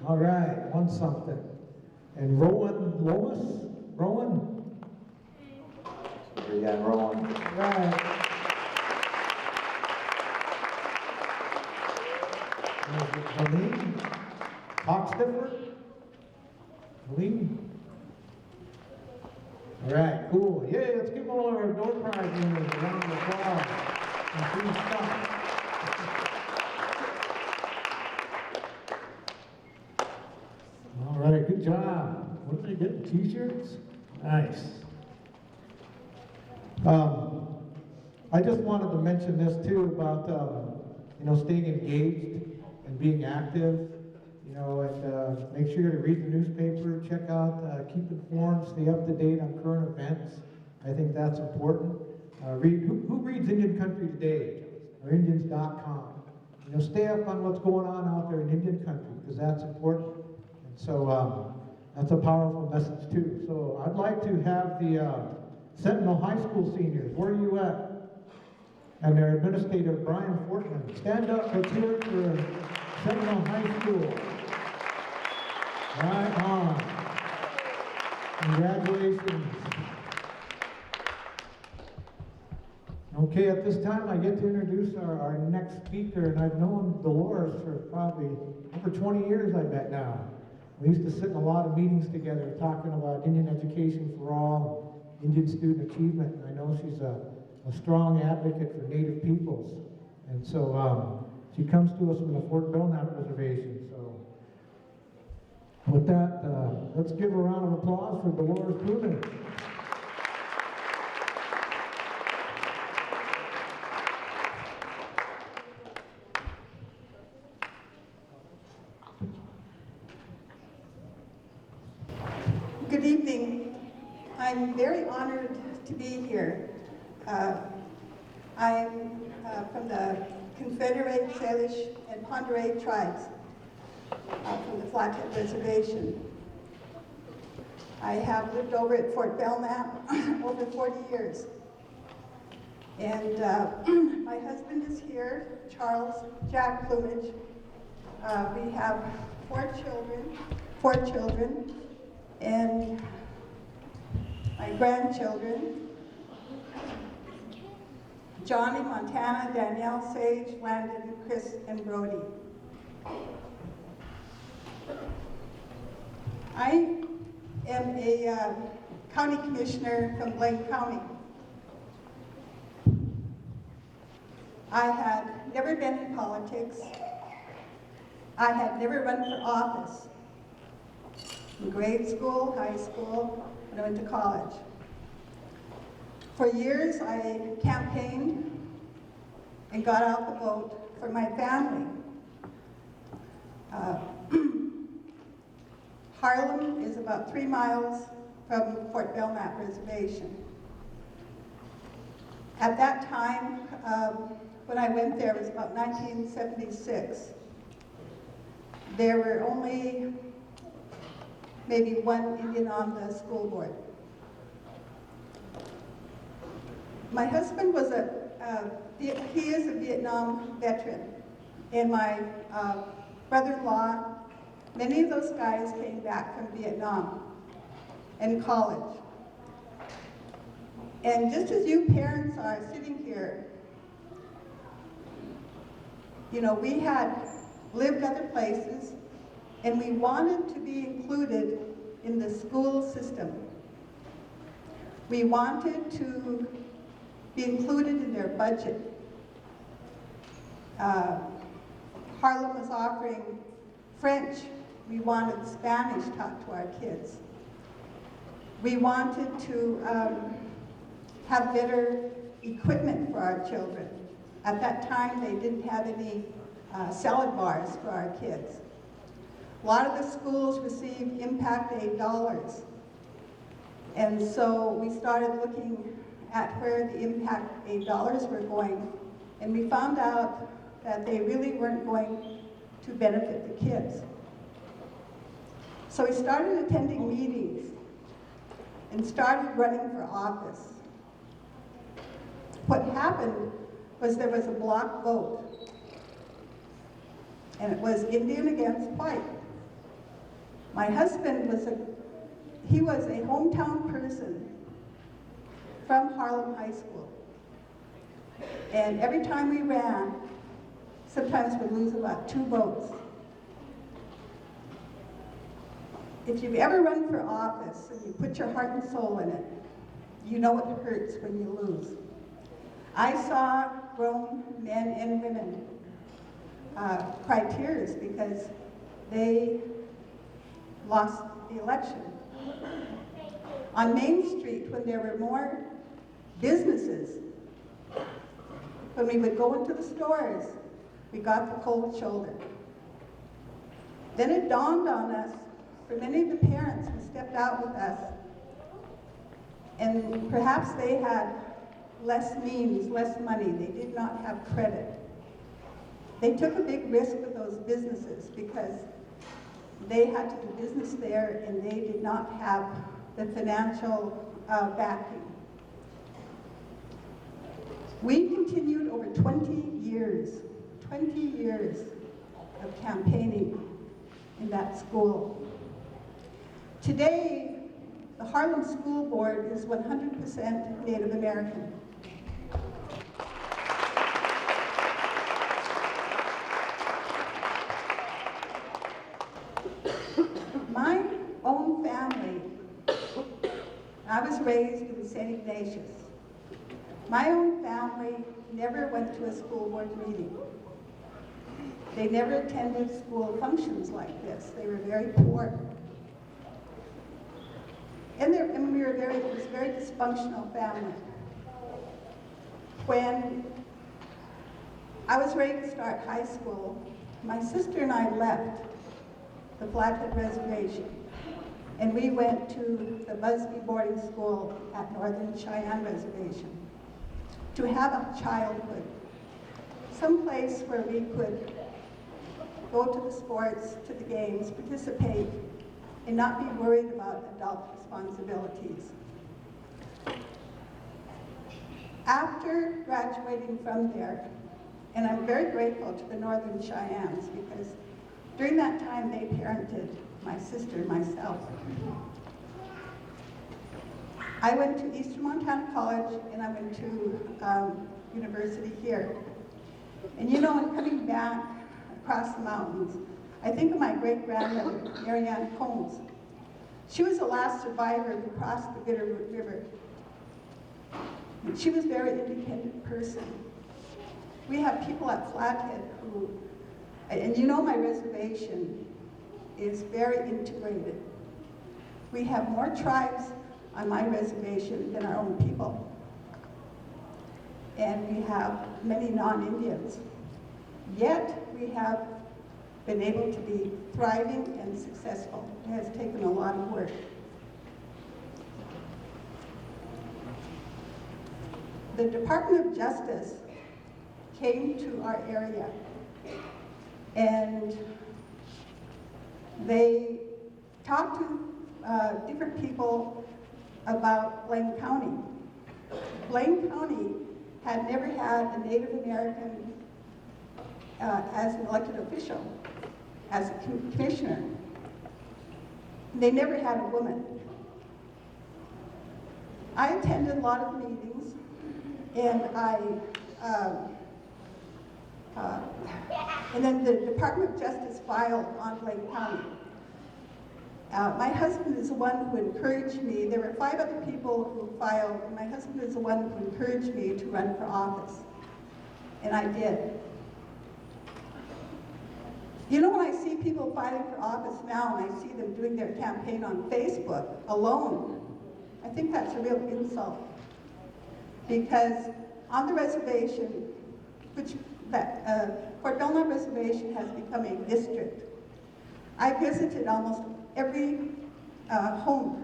All right, won something. And Rowan? Where you at, Rowan? All right. Helene? Talk stiffer? Helene? All right, cool. Yay, let's give all our door prize winners a round of applause. And free stuff. All right, good job. What did they get? T-shirts? Nice. I just wanted to mention this too about staying engaged and being active. And make sure to read the newspaper, check out, keep informed, stay up to date on current events. I think that's important. Who reads Indian Country Today or Indians.com? Stay up on what's going on out there in Indian Country because that's important. And so that's a powerful message too. So I'd like to have the Sentinel High School seniors. Where are you at? And their administrator, Brian Fortman. Stand up, let's hear it for Sentinel High School. Right on. Congratulations. Okay, at this time I get to introduce our next speaker, and I've known Dolores for probably over 20 years, I bet now. We used to sit in a lot of meetings together talking about Indian education for all, Indian student achievement, and I know she's a strong advocate for Native peoples. And so she comes to us from the Fort Belknap Reservation. So with that, let's give a round of applause for Dolores Bruner. Good evening. I'm very honored to be here. I'm from the Confederate, Salish, and Ponderay tribes from the Flathead Reservation. I have lived over at Fort Belknap over 40 years. And my husband is here, Charles Jack Plumage. We have four children, and my grandchildren, Johnny, Montana, Danielle, Sage, Landon, Chris, and Brody. I am a county commissioner from Blaine County. I had never been in politics. I had never run for office. In grade school, high school, and I went to college. For years, I campaigned and got out the vote for my family. Harlem is about 3 miles from Fort Belknap Reservation. At that time, when I went there, it was about 1976. There were only maybe one Indian on the school board. My husband was he is a Vietnam veteran, and my brother-in-law, many of those guys came back from Vietnam and college. And just as you parents are sitting here, you know, we had lived other places, and we wanted to be included in the school system. We wanted to be included in their budget. Harlem was offering French. We wanted Spanish taught to our kids. We wanted to have better equipment for our children. At that time, they didn't have any salad bars for our kids. A lot of the schools received impact aid dollars. And so we started looking at where the impact aid dollars were going, and we found out that they really weren't going to benefit the kids. So we started attending meetings and started running for office. What happened was there was a block vote, and it was Indian against white. My husband was a hometown person from Harlem High School. And every time we ran, sometimes we'd lose about 2 votes. If you've ever run for office and you put your heart and soul in it, you know it hurts when you lose. I saw grown men and women cry tears because they lost the election. On Main Street, when there were more businesses, when we would go into the stores, we got the cold shoulder. Then it dawned on us, for many of the parents who stepped out with us, and perhaps they had less means, less money, they did not have credit. They took a big risk with those businesses because they had to do business there and they did not have the financial backing. We continued over 20 years of campaigning in that school. Today, the Harlem School Board is 100% Native American. My own family, I was raised in St. Ignatius. My own family never went to a school board meeting. They never attended school functions like this. They were very poor. And it was a very dysfunctional family. When I was ready to start high school, my sister and I left the Flathead Reservation, and we went to the Busby boarding school at Northern Cheyenne Reservation to have a childhood, someplace where we could go to the sports, to the games, participate, and not be worried about adult responsibilities. After graduating from there, and I'm very grateful to the Northern Cheyennes because during that time they parented my sister and myself. I went to Eastern Montana College and I went to university here. And you know, in coming back across the mountains, I think of my great-grandmother, Mary Ann Combs. She was the last survivor who crossed the Bitterroot River. And she was a very independent person. We have people at Flathead who, and you know my reservation is very integrated. We have more tribes on my reservation than our own people. And we have many non-Indians. Yet we have been able to be thriving and successful. It has taken a lot of work. The Department of Justice came to our area and they talked to different people about Blaine County. Blaine County had never had a Native American as an elected official, as a commissioner. They never had a woman. I attended a lot of meetings, and and then the Department of Justice filed on Blaine County. My husband is the one who encouraged me. There were 5 other people who filed, and my husband is the one who encouraged me to run for office. And I did. You know, when I see people fighting for office now, and I see them doing their campaign on Facebook alone, I think that's a real insult. Because on the reservation, which Fort Belknap Reservation has become a district, I visited almost every home.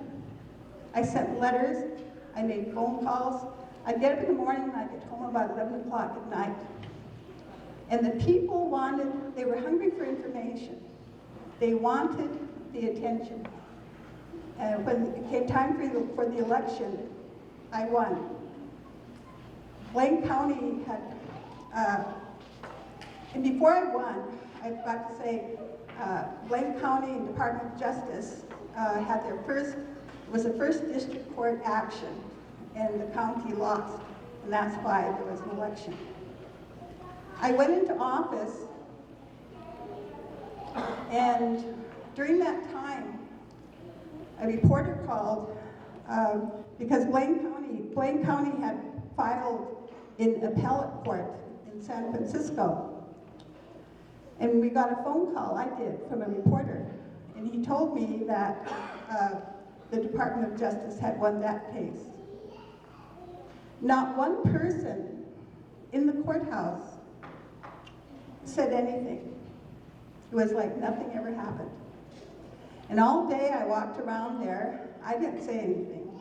I sent letters, I made phone calls. I'd get up in the morning and I'd get home about 11 o'clock at night. And the people they were hungry for information. They wanted the attention. And when it came time for the election, I won. Blaine County had, and before I won, I forgot to say, Blaine County and Department of Justice had their first, it was the first district court action, and the county lost, and that's why there was an election. I went into office, and during that time, a reporter called, because Blaine County had filed in appellate court in San Francisco. And we got a phone call, I did, from a reporter. And he told me that the Department of Justice had won that case. Not one person in the courthouse said anything. It was like nothing ever happened. And all day I walked around there, I didn't say anything.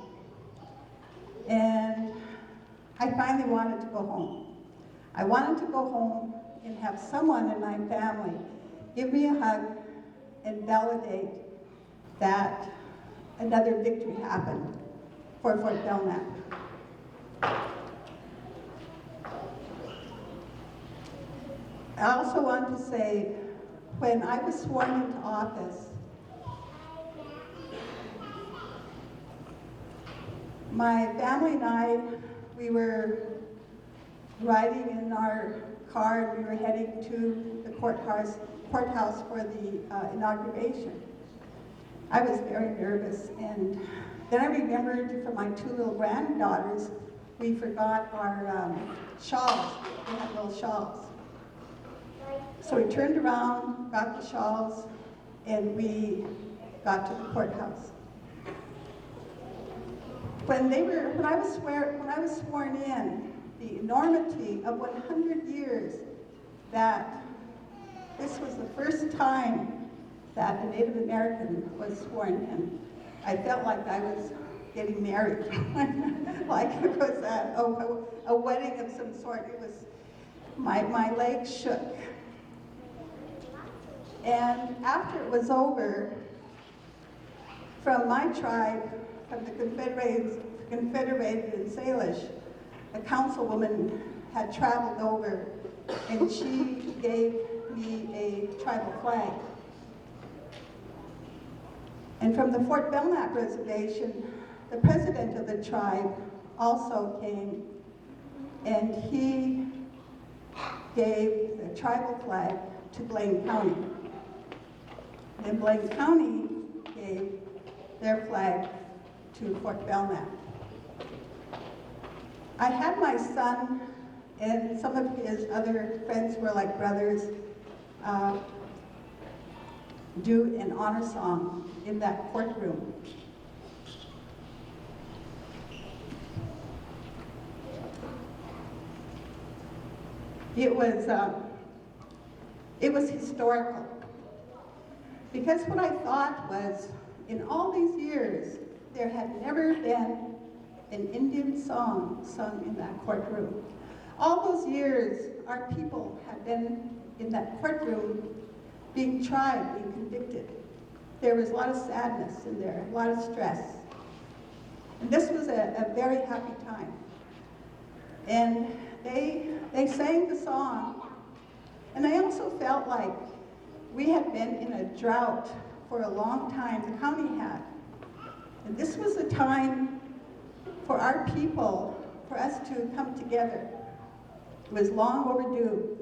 And I finally wanted to go home. I wanted to go home and have someone in my family give me a hug and validate that another victory happened for Fort Belknap. I also want to say, when I was sworn into office, my family and I, we were riding in our car and we were heading to the courthouse for the inauguration. I was very nervous, and then I remembered for my 2 little granddaughters, we forgot our shawls. We had little shawls. So we turned around, got the shawls, and we got to the courthouse. When I was sworn in, the enormity of 100 years that this was the first time that a Native American was sworn in, I felt like I was getting married, like it was a wedding of some sort. It was, my legs shook. And after it was over, from my tribe, from the Confederated in Salish, a councilwoman had traveled over and she gave me a tribal flag. And from the Fort Belknap Reservation, the president of the tribe also came and he gave the tribal flag to Blaine County. Then Blaine County gave their flag to Fort Belknap. I had my son and some of his other friends who are like brothers do an honor song in that courtroom. It was historical, because what I thought was, in all these years, there had never been an Indian song sung in that courtroom. All those years, our people had been in that courtroom being tried, being convicted. There was a lot of sadness in there, a lot of stress. And this was a very happy time. And they sang the song, and I also felt like we had been in a drought for a long time, the county had. And this was a time for our people, for us to come together. It was long overdue.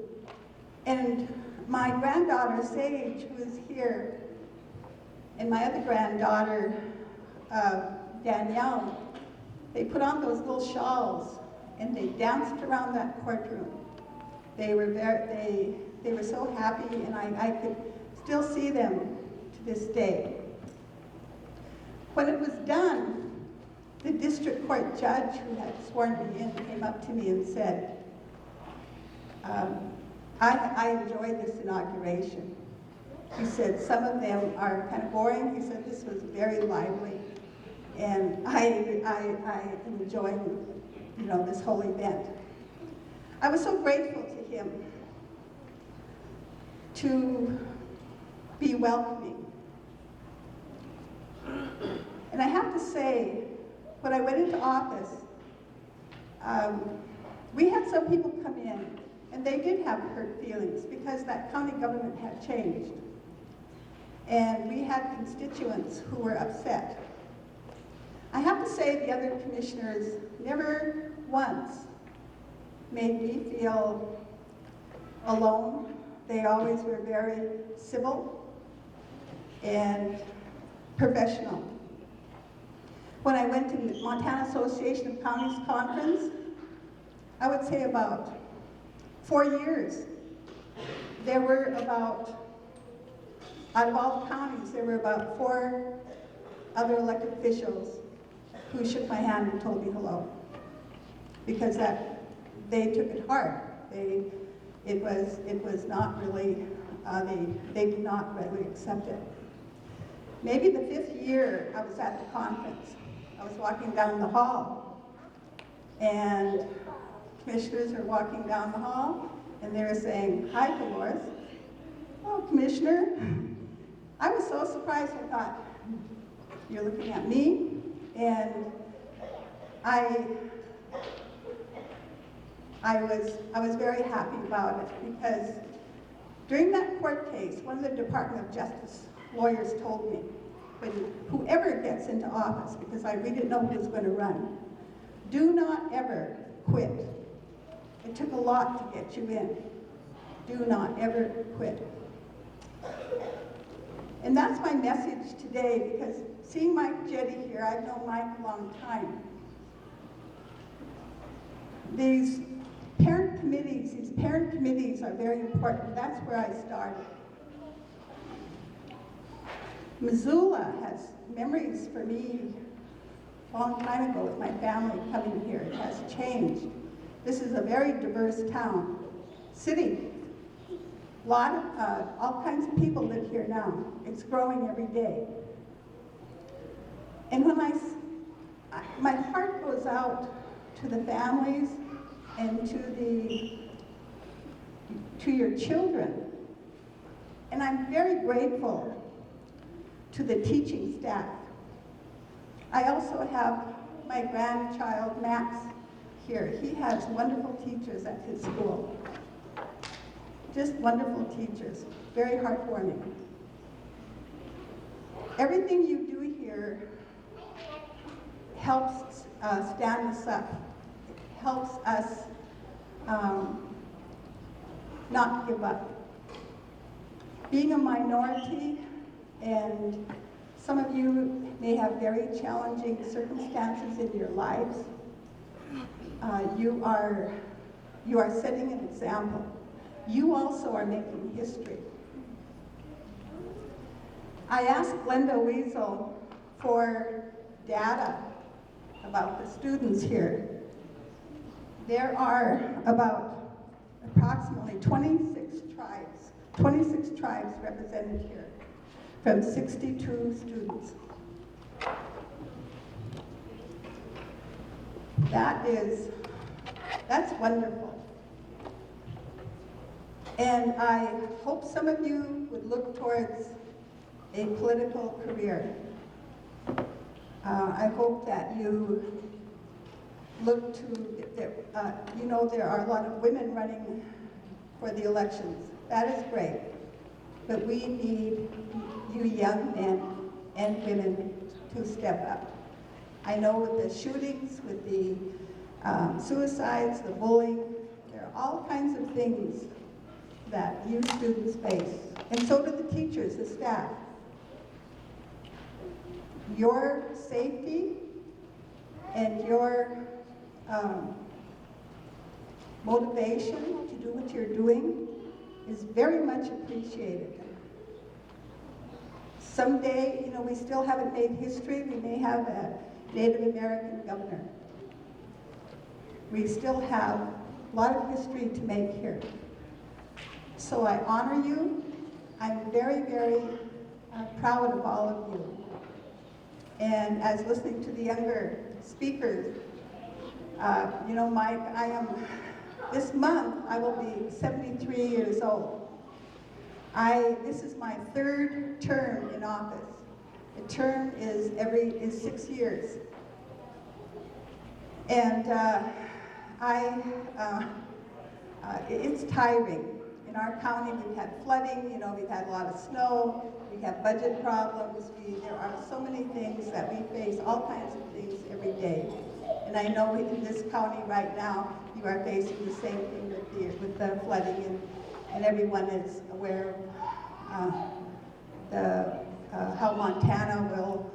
And my granddaughter, Sage, who is here, and my other granddaughter, Danielle, they put on those little shawls and they danced around that courtroom. They were so happy, and I could still see them to this day. When it was done, the district court judge who had sworn me in came up to me and said, I enjoyed this inauguration. He said, some of them are kind of boring. He said, this was very lively. And I enjoyed, this whole event. I was so grateful to him to be welcoming. And I have to say, when I went into office, we had some people come in, and they did have hurt feelings because that county government had changed. And we had constituents who were upset. I have to say the other commissioners never once made me feel alone. They always were very civil and professional. When I went to the Montana Association of Counties conference, I would say about 4 years, there were out of all the counties, there were about 4 other elected officials who shook my hand and told me hello, because they took it hard. It was not really, they did not really accept it. Maybe the 5th year I was at the conference, I was walking down the hall, and commissioners are walking down the hall, and they were saying, "Hi, Dolores." "Oh, Commissioner." I was so surprised. I thought, you're looking at me? And I was very happy about it, because during that court case, one of the Department of Justice lawyers told me, when whoever gets into office, because we didn't know who was going to run, do not ever quit. It took a lot to get you in. Do not ever quit. And that's my message today, because seeing Mike Jetty here, I've known Mike a long time. These parent committees are very important. That's where I started. Missoula has memories for me a long time ago with my family coming here. It has changed. This is a very diverse town, city. A lot of, all kinds of people live here now. It's growing every day. And when my heart goes out to the families and to your children. And I'm very grateful to the teaching staff. I also have my grandchild, Max, here. He has wonderful teachers at his school. Just wonderful teachers, very heartwarming. Everything you do here helps stand us up. It helps us not give up. Being a minority, and some of you may have very challenging circumstances in your lives. You are setting an example. You also are making history. I asked Glenda Weasel for data about the students here. There are about approximately 26 tribes represented here from 62 students. That's wonderful. And I hope some of you would look towards a political career. I hope that you look to, you know, there are a lot of women running for the elections. That is great. But we need you young men and women to step up. I know with the shootings, with the suicides, the bullying, there are all kinds of things that you students face. And so do the teachers, the staff. Your safety and your motivation to do what you're doing is very much appreciated. Someday, you know, we still haven't made history. We may have a Native American governor. We still have a lot of history to make here. So I honor you. I'm very, very proud of all of you. And as listening to the younger speakers, you know, Mike, this month I will be 73 years old. This is my third term in office. A term is 6 years. And it's tiring. In our county, we've had flooding, you know, we've had a lot of snow, we have budget problems, there are so many things that we face, all kinds of things every day. And I know in this county right now, you are facing the same thing with the flooding, and everyone is aware of how Montana will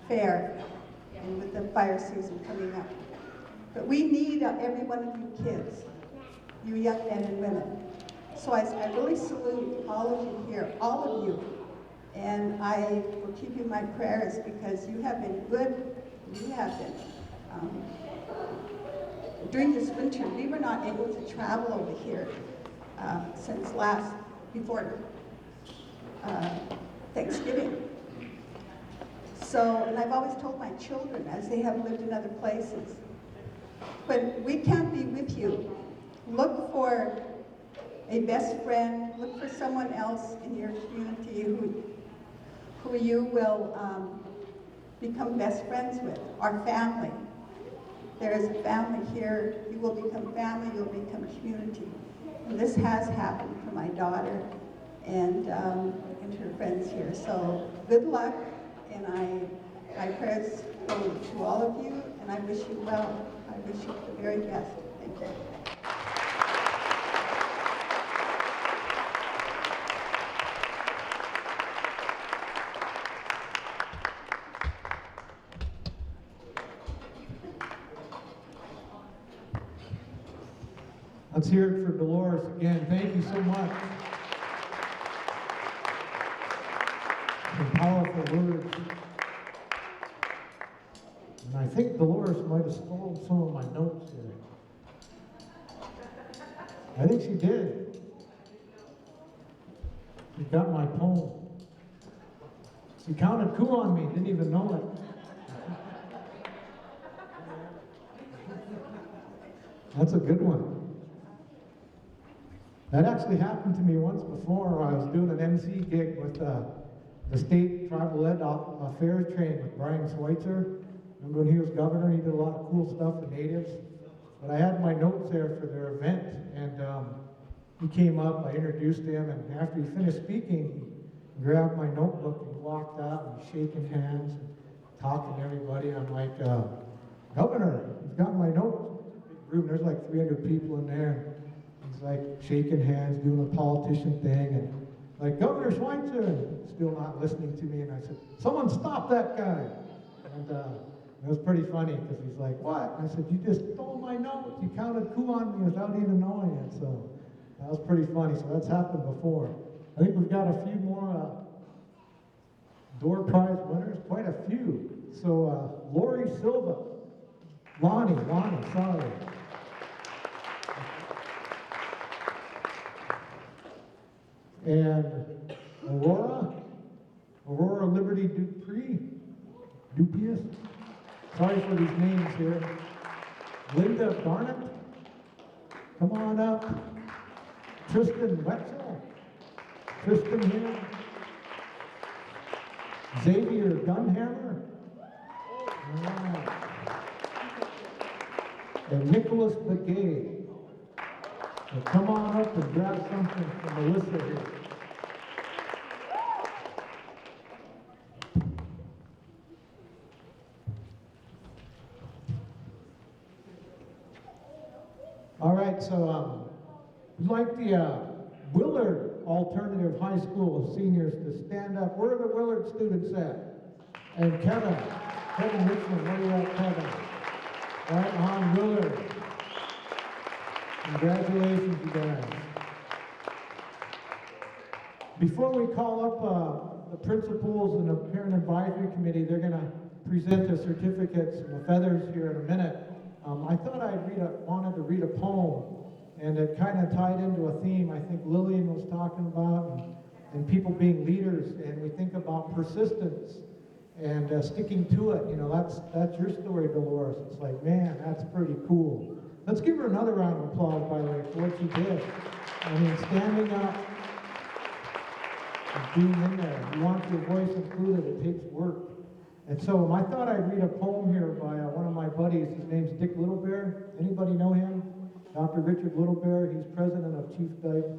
fare, and with the fire season coming up. But we need every one of you kids, you young men and women. So I really salute all of you here, all of you. And I will keep you in my prayers because you have been good. You have been. During this winter, we were not able to travel over here since before Thanksgiving. So, and I've always told my children, as they have lived in other places, when we can't be with you, look for a best friend, look for someone else in your community who you will become best friends with, our family. There is a family here, you will become family, you'll become community. And this has happened for my daughter and her friends here. So good luck, and my prayers go to all of you, and I wish you well. I wish you the very best. Thank you. Let's hear it for Dolores again. Thank you so much. Some powerful words. And I think Dolores might have stolen some of my notes here. I think she did. She got my poem. She counted coup on me, didn't even know it. That's a good one. That actually happened to me once before. I was doing an MC gig with the state tribal ed affairs training with Brian Schweitzer. Remember when he was governor, he did a lot of cool stuff for natives. But I had my notes there for their event, and he came up, I introduced him, and after he finished speaking, he grabbed my notebook and he walked out and he's shaking hands and talking to everybody. I'm like, Governor, he's got my notes. Big room, there's like 300 people in there. He's like shaking hands, doing a politician thing, and like, Governor Schweitzer, and still not listening to me. And I said, someone stop that guy. And It was pretty funny because he's like, what? I said, you just stole my notes. You counted coup on me without even knowing it. So that was pretty funny. So that's happened before. I think we've got a few more door prize winners, quite a few. So Lori Silva, Lonnie, sorry. And Aurora Liberty Dupius. Sorry for these names here. Linda Garnett, come on up. Tristan Wetzel, Tristan here. Xavier Gunhammer. Right. And Nicholas Begay. So come on up and grab something from Melissa here. All right, so we'd like the Willard Alternative High School seniors to stand up. Where are the Willard students at? And Kevin Richmond, where are you at, Kevin? Right on Willard. Congratulations, you guys. Before we call up the principals and the parent advisory committee, they're going to present the certificates and the feathers here in a minute. I thought wanted to read a poem, and it kind of tied into a theme I think Lillian was talking about, and people being leaders, and we think about persistence and sticking to it. You know, that's your story, Dolores. It's like, man, that's pretty cool. Let's give her another round of applause, by the way, for what she did. I mean, standing up and being in there. You want your voice included, it takes work. And so I thought I'd read a poem here by one of my buddies. His name's Dick Littlebear. Anybody know him? Dr. Richard Littlebear. He's president of Chief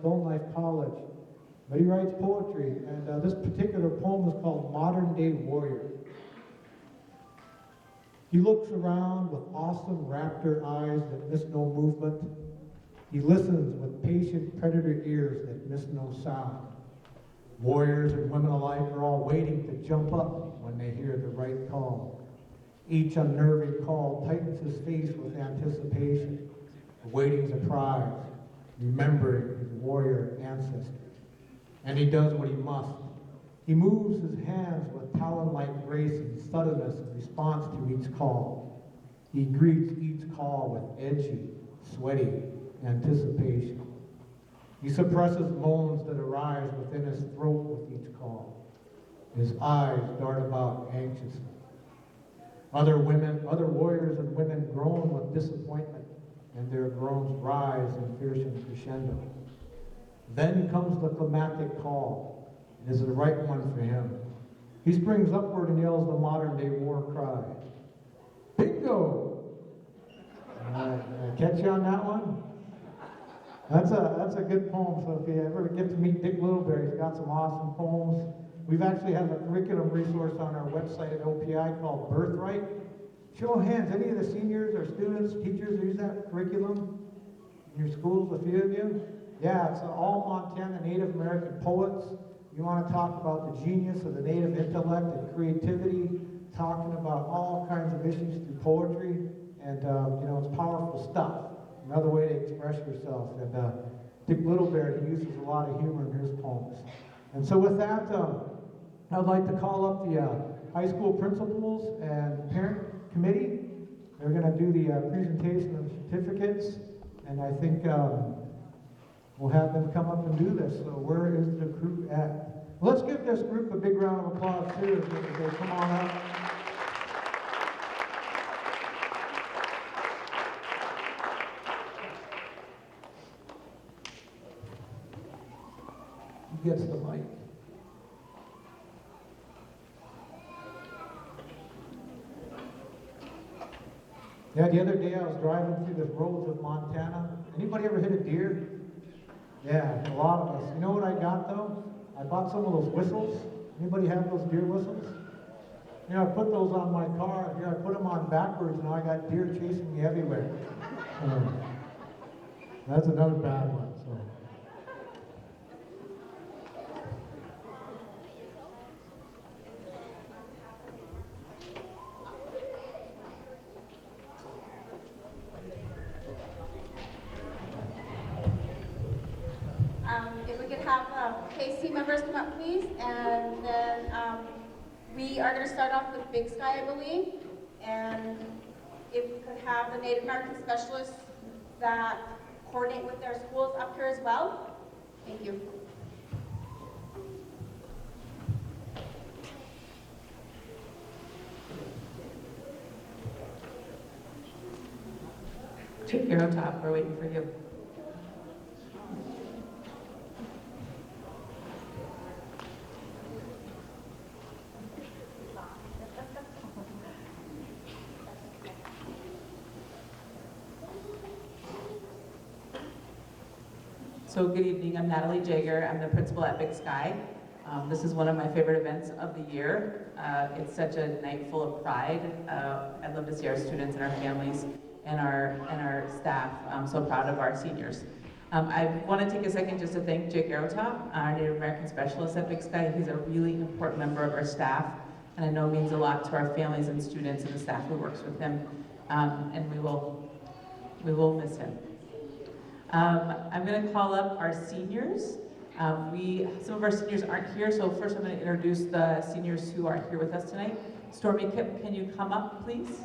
Goldknife College. But he writes poetry. And this particular poem is called Modern Day Warrior. He looks around with awesome raptor eyes that miss no movement. He listens with patient predator ears that miss no sound. Warriors and women alike are all waiting to jump up when they hear the right call. Each unnerving call tightens his face with anticipation, awaiting the prize, remembering his warrior ancestry. And he does what he must. He moves his hands with talon-like grace and suddenness in response to each call. He greets each call with edgy, sweaty anticipation. He suppresses moans that arise within his throat with each call. His eyes dart about anxiously. Other warriors and women groan with disappointment, and their groans rise in fearsome crescendo. Then comes the climactic call. It is the right one for him. He springs upward and yells the modern-day war cry. Bingo! Catch you on that one? That's a good poem. So if you ever get to meet Dick Littlebear, he's got some awesome poems. We've actually have a curriculum resource on our website at OPI called Birthright. Show of hands, any of the seniors or students, teachers use that curriculum in your schools, a few of you? Yeah, it's all Montana Native American poets. You want to talk about the genius of the Native intellect and creativity, talking about all kinds of issues through poetry, and it's powerful stuff. Another way to express yourself. And Dick Littlebear, he uses a lot of humor in his poems. And so with that, I'd like to call up the high school principals and parent committee. They're going to do the presentation of certificates, and I think we'll have them come up and do this. So where is the group at? Let's give this group a big round of applause too as they come on up. Who gets the mic? Yeah, the other day I was driving through the roads of Montana. Anybody ever hit a deer? Yeah, a lot of us. You know what I got though? I bought some of those whistles. Anybody have those deer whistles? You know, I put those on my car. Here, I put them on backwards, and now I got deer chasing me everywhere. That's another bad one. So. seniors come up, please, and then we are going to start off with Big Sky, I believe, and if we could have the Native American specialists that coordinate with their schools up here as well. Thank you. Hero Top, we're waiting for you. So good evening, I'm Natalie Jager. I'm the principal at Big Sky. This is one of my favorite events of the year. It's such a night full of pride. I'd love to see our students and our families and our staff. I'm so proud of our seniors. I want to take a second just to thank Jake Arrowtop, our Native American specialist at Big Sky. He's a really important member of our staff, and I know means a lot to our families and students and the staff who works with him. And we will miss him. I'm going to call up our seniors. Some of our seniors aren't here, so first I'm going to introduce the seniors who are here with us tonight. Stormy Kip, can you come up, please?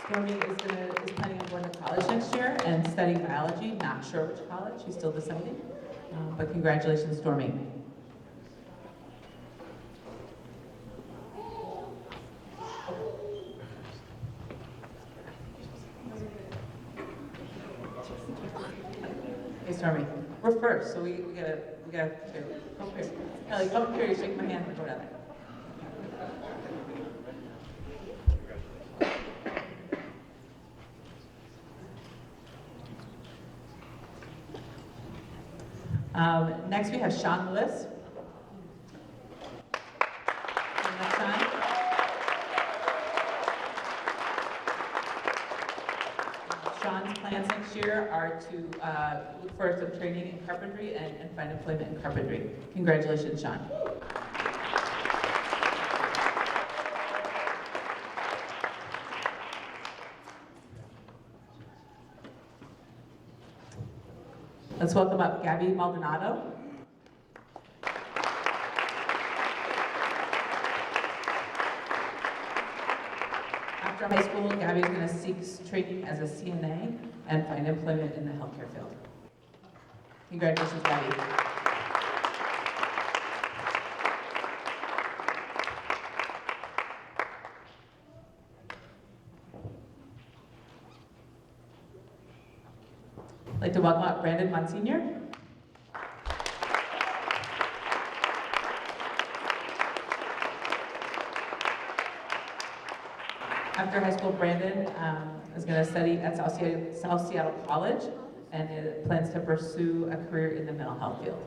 Stormy is planning on going to college next year and studying biology. Not sure which college, she's still deciding. But congratulations, Stormy. Hey, Stormy, we're first, so we gotta come here. Ellie, come here, you shake my hand, we're going down there. Next we have Sean Lewis. Sean's plans next year are to look for some training in carpentry and find employment in carpentry. Congratulations, Sean. Let's welcome up Gabby Maldonado. After high school, Gabby is going to seek training as a CNA and find employment in the healthcare field. Congratulations, Gabby. I'd like to welcome up Brandon Monsignor. After high school, Brandon is going to study at South Seattle College and plans to pursue a career in the mental health field.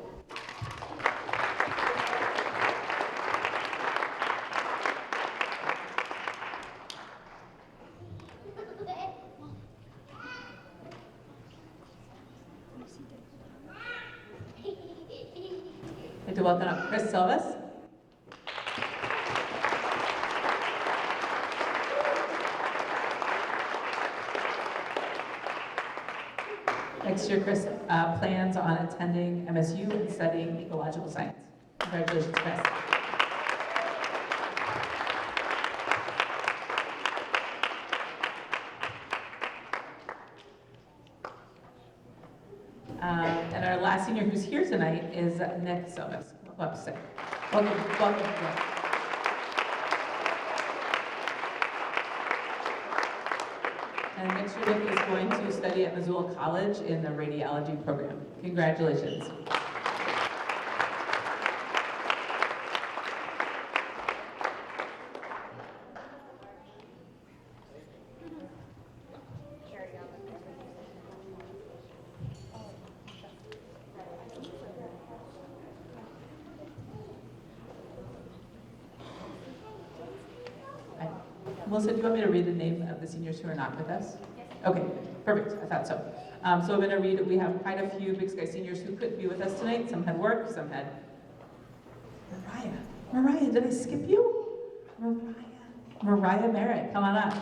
I'd like to welcome up Chris Silvas. Next year, Chris plans on attending MSU and studying ecological science. Congratulations, Chris. And our last senior who's here tonight is Nick Silvas. Welcome. And next year, Nick is going to study at Missoula College in the radiology program. Congratulations. Melissa, do you want me to read the name of the seniors who are not with us? Yes. Okay, perfect. I thought so. So I'm going to read, we have quite a few Big Sky seniors who couldn't be with us tonight. Some had work, some had... Mariah, did I skip you? Mariah Merritt, come on up.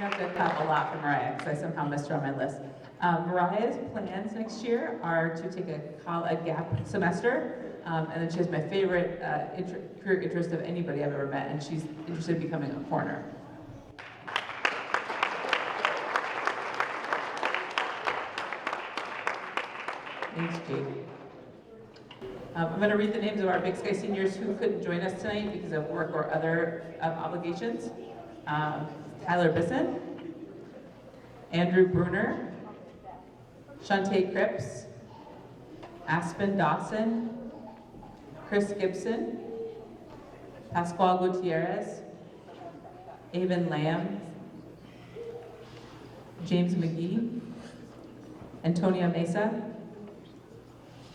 gonna have to clap a lot for Mariah because I somehow missed her on my list. Mariah's plans next year are to take a gap semester, and then she has my favorite career interest of anybody I've ever met, and she's interested in becoming a coroner. Thanks, Jake. I'm going to read the names of our Big Sky seniors who couldn't join us tonight because of work or other obligations. Tyler Bisson, Andrew Bruner, Shantae Cripps, Aspen Dawson, Chris Gibson, Pascual Gutierrez, Avon Lamb, James McGee, Antonia Mesa,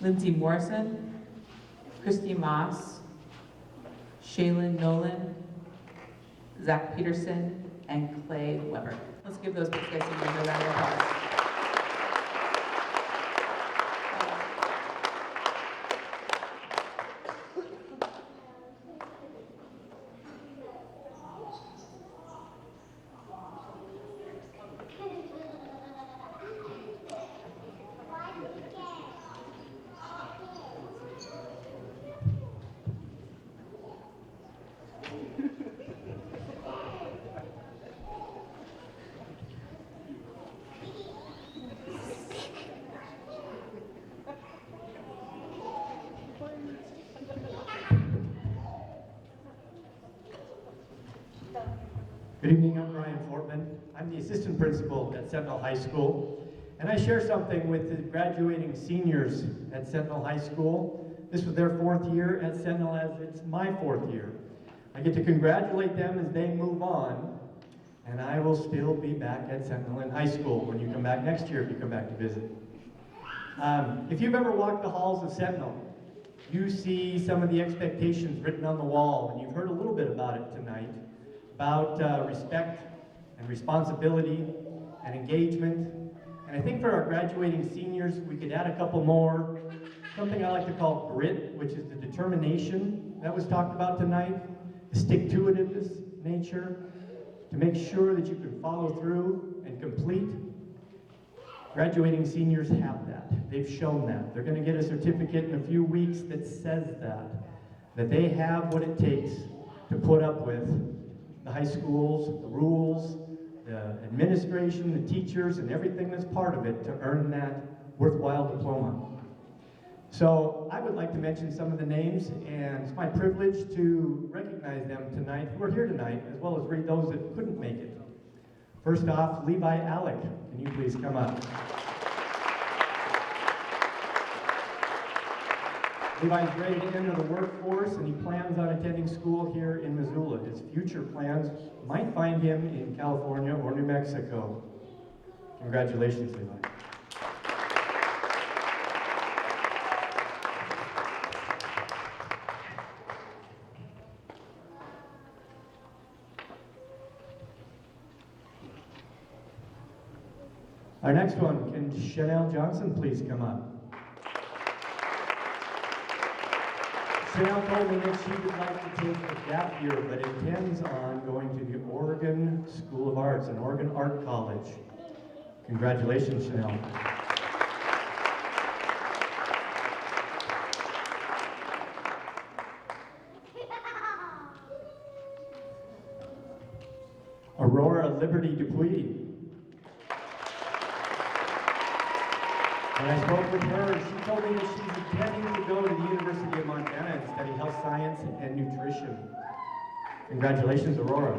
Lindsay Morrison, Christy Moss, Shaylin Nolan, Zach Peterson, and Clay Weber. Let's give those Big Sky seniors a round of applause. Good evening, I'm Brian Fortman. I'm the assistant principal at Sentinel High School, and I share something with the graduating seniors at Sentinel High School. This was their 4th year at Sentinel, as it's my 4th year. I get to congratulate them as they move on, and I will still be back at Sentinel in high school when you come back next year if you come back to visit. If you've ever walked the halls of Sentinel, you see some of the expectations written on the wall, and you've heard a little bit about it tonight, about respect and responsibility and engagement. And I think for our graduating seniors, we could add a couple more. Something I like to call grit, which is the determination that was talked about tonight, the stick-to-itiveness nature, to make sure that you can follow through and complete. Graduating seniors have that. They've shown that. They're going to get a certificate in a few weeks that says that they have what it takes to put up with the high schools, the rules, the administration, the teachers, and everything that's part of it to earn that worthwhile diploma. So I would like to mention some of the names, and it's my privilege to recognize them tonight, who are here tonight, as well as read those that couldn't make it. First off, Levi Alec, can you please come up? Levi's ready to enter the workforce, and he plans on attending school here in Missoula. His future plans might find him in California or New Mexico. Congratulations, Levi. Our next one, can Chanel Johnson please come up? Chanel told me that she would like to take a gap year, but intends on going to the Oregon School of Arts and Oregon Art College. Congratulations, Chanel. Aurora Liberty Dupuy. When I spoke with her, she told me that she's intending to go to the University of Montana and study health science and nutrition. Congratulations, Aurora.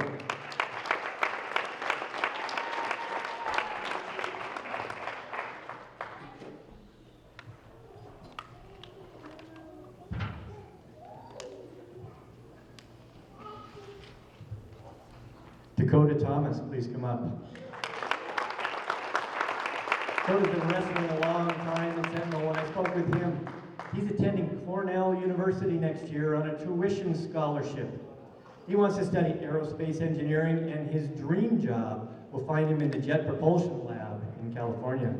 Dakota Thomas, please come up. Dakota's been wrestling a long time in Sentinel. When I spoke with him, he's attending Cornell University next year on a tuition scholarship. He wants to study aerospace engineering, and his dream job will find him in the Jet Propulsion Lab in California.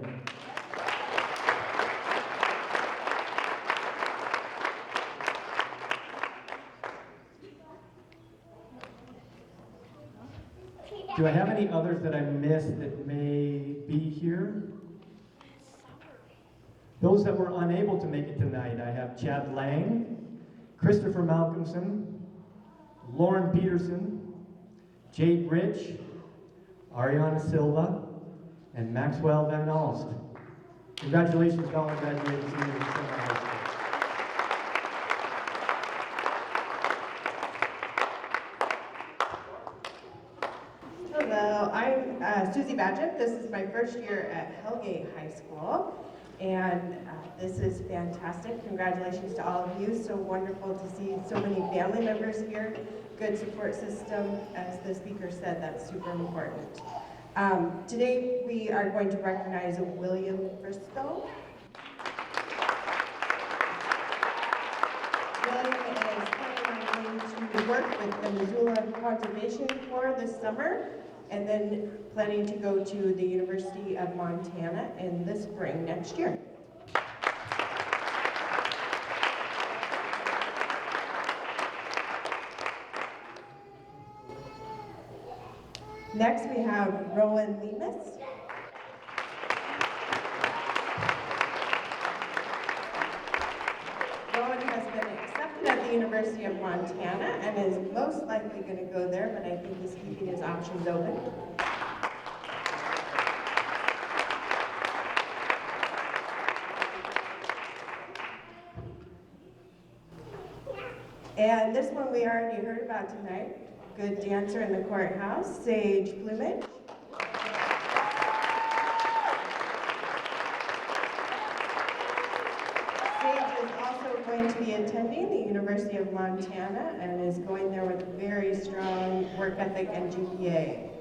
Do I have any others that I missed that may be here? Those that were unable to make it tonight, I have Chad Lang, Christopher Malcolmson, Lauren Peterson, Jade Rich, Ariana Silva, and Maxwell Van Alst. Congratulations to all our graduating seniors at Sentinel High School. Hello, I'm Susie Badgett. This is my first year at Hellgate High School, and this is fantastic. Congratulations to all of you. So wonderful to see so many family members here. Good support system. As the speaker said, that's super important. Today we are going to recognize William Frisco. William is planning to work with the Missoula Conservation Corps this summer, and then planning to go to the University of Montana in the spring next year. Next we have Rowan Lemus. Rowan has been accepted at the University of Montana and is most likely going to go there, but I think he's keeping his options open. And this one we already heard about tonight. Good dancer in the courthouse, Sage Plumage. Sage is also going to be attending the University of Montana and is going there with a very strong work ethic and GPA.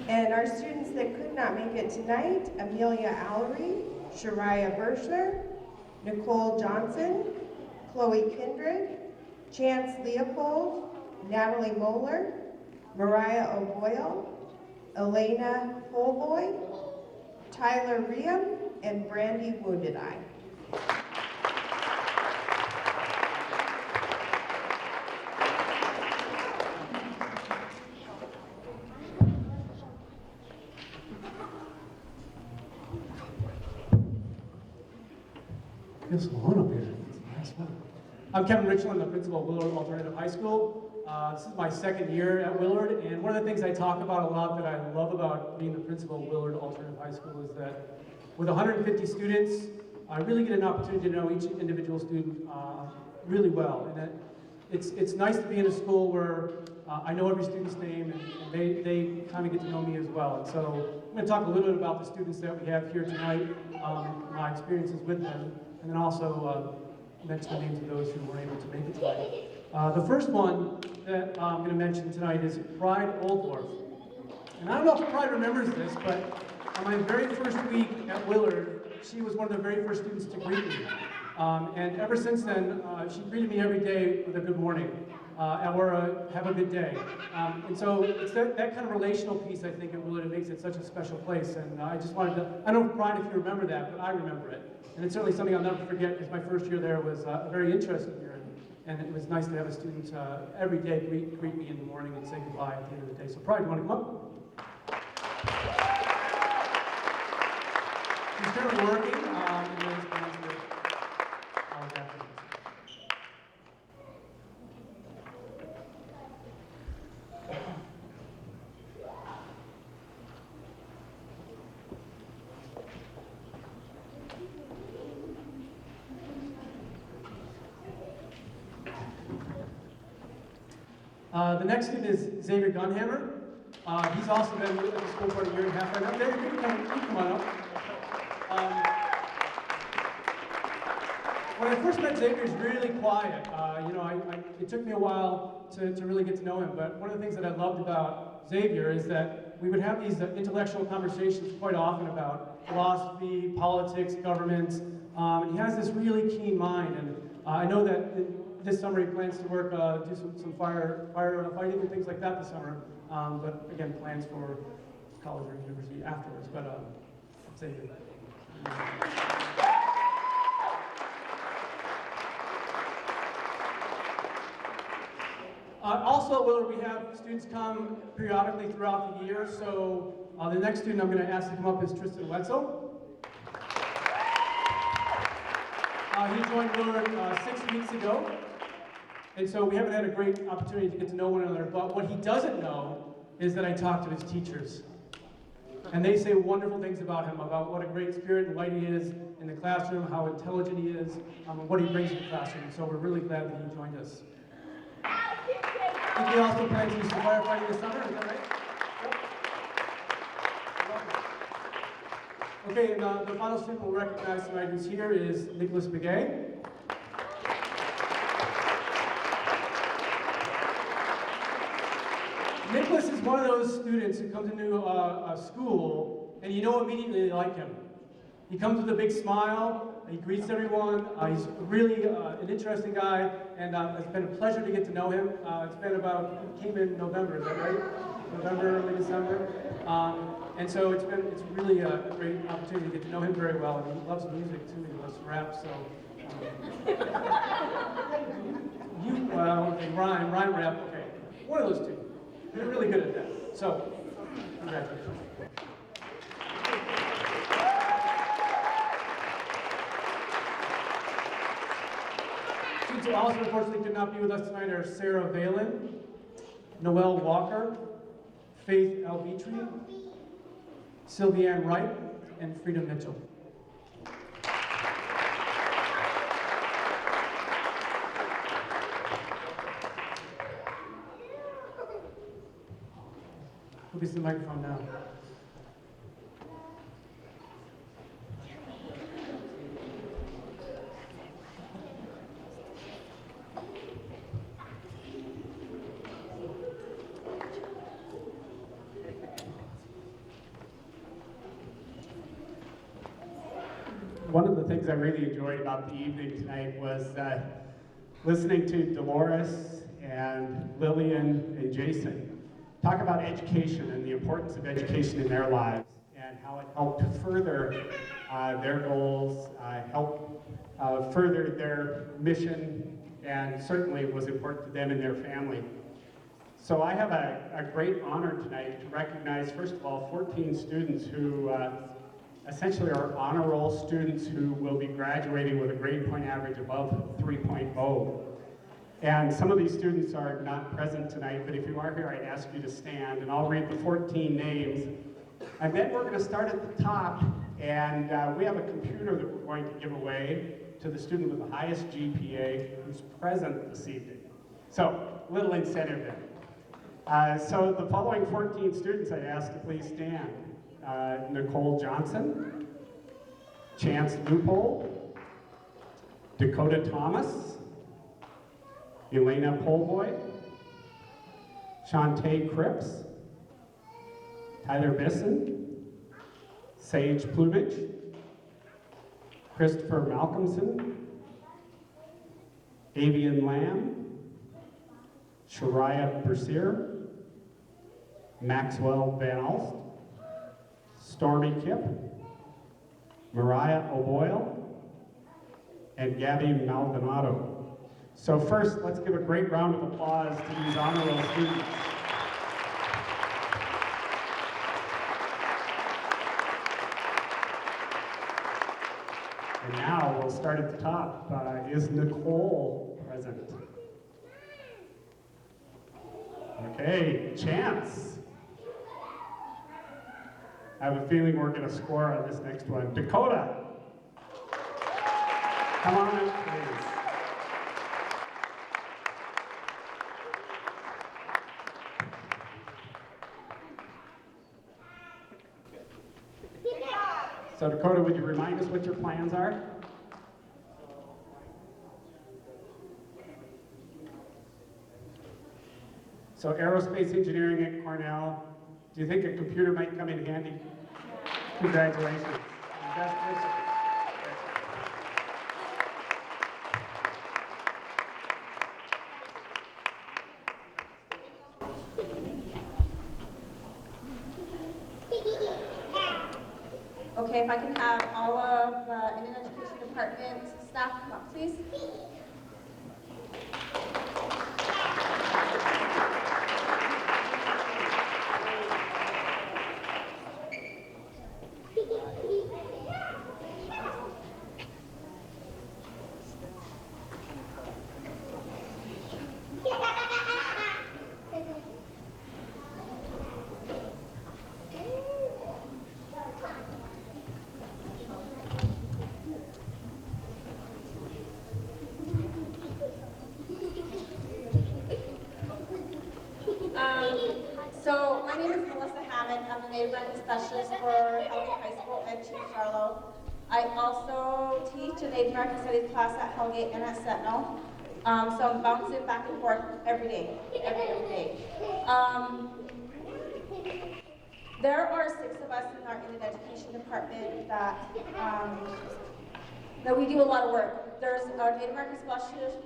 And our students that could not make it tonight, Amelia Allery, Shariah Birchler, Nicole Johnson, Chloe Kindred, Chance Leopold, Natalie Moeller, Mariah O'Boyle, Elena Holboy, Tyler Riem, and Brandy Wounded Eye. Feels so alone up here. It's a nice weather. I'm Kevin Richland, the principal of Willard Alternative High School. This is my second year at Willard, and one of the things I talk about a lot that I love about being the principal of Willard Alternative High School is that with 150 students, I really get an opportunity to know each individual student really well. And it's nice to be in a school where I know every student's name, and they kind of get to know me as well. And so I'm going to talk a little bit about the students that we have here tonight, my experiences with them, and then also mention the names of those who were able to make it tonight. The first one that I'm going to mention tonight is Pride Oldorf. And I don't know if Pride remembers this, but on my very first week at Willard, she was one of the very first students to greet me. And ever since then, she greeted me every day with a good morning, or a have a good day. And so it's that kind of relational piece, I think, at Willard, it makes it such a special place. And I just wanted to, I don't know, Pride, if you remember that, but I remember it. And it's certainly something I'll never forget, because my first year there was a very interesting year. And it was nice to have a student every day greet me in the morning and say goodbye at the end of the day. So Pride, do you want to come up? She's currently working and then plans to all of that. The next student is Xavier Gunhammer. He's also been at the school for a year and a half right now. Xavier, you can come on up. When I first met Xavier, he was really quiet. It took me a while to really get to know him, but one of the things that I loved about Xavier is that we would have these intellectual conversations quite often about philosophy, politics, government, and he has this really keen mind, and I know that this summer he plans to work, do some firefighting and things like that this summer, but again, plans for college or university afterwards, but Xavier. Also, Willard, we have students come periodically throughout the year, so the next student I'm going to ask to come up is Tristan Wetzel. He joined Willard 6 weeks ago, and so we haven't had a great opportunity to get to know one another, but what he doesn't know is that I talk to his teachers. And they say wonderful things about him, about what a great spirit and light he is in the classroom, how intelligent he is, and what he brings to the classroom. So we're really glad that he joined us. I think he also plans to do some firefighting this summer, is that right? Yep. Okay, and the final student we'll recognize tonight who's here is Nicholas Begay. Nicholas is one of those students who comes into a school and you know immediately they like him. He comes with a big smile, he greets everyone, he's really an interesting guy, and it's been a pleasure to get to know him. It's been about, he came in November, is that right? November, early December. And so it's really a great opportunity to get to know him very well, and he loves music too, he loves rap, so. Okay, rhyme rap, okay. One of those two. They're really good at that. So, congratulations. Students who also unfortunately could not be with us tonight are Sarah Valen, Noelle Walker, Faith Albitri, Sylvianne Wright, and Frida Mitchell. Who gets the microphone now? One of the things I really enjoyed about the evening tonight was listening to Dolores and Lillian and Jason talk about education and the importance of education in their lives and how it helped further their goals, help further their mission, and certainly was important to them and their family. So I have a great honor tonight to recognize, first of all, 14 students who essentially are honor roll students who will be graduating with a grade point average above 3.0. And some of these students are not present tonight, but if you are here, I'd ask you to stand, and I'll read the 14 names. And then we're going to start at the top, and we have a computer that we're going to give away to the student with the highest GPA who's present this evening. So, little incentive there. So the following 14 students I'd ask to please stand. Nicole Johnson, Chance Loophole, Dakota Thomas, Elena Polvoy, Shantae Cripps, Tyler Bisson, Sage Plumage, Christopher Malcolmson, Avian Lamb, Shariah Bersier, Maxwell Van Alst, Stormy Kipp, Mariah O'Boyle, and Gabby Maldonado. So first, let's give a great round of applause to these honor roll students. And now we'll start at the top. Is Nicole present? Okay, Chance. I have a feeling we're going to score on this next one. Dakota. Come on up, please. So Dakota, would you remind us what your plans are? So aerospace engineering at Cornell. Do you think a computer might come in handy? Congratulations. And best wishes. Okay, if I can have all of the Indian Education Department staff come up, please. So my name is Melissa Hammond. I'm the Native American Specialist for Hellgate High School and Chief Charlo. I also teach a Native American Studies class at Hellgate and at Sentinel. So I'm bouncing back and forth every day, every day. There are 6 of us in our Indian Education Department that we do a lot of work. There's a Native American specialist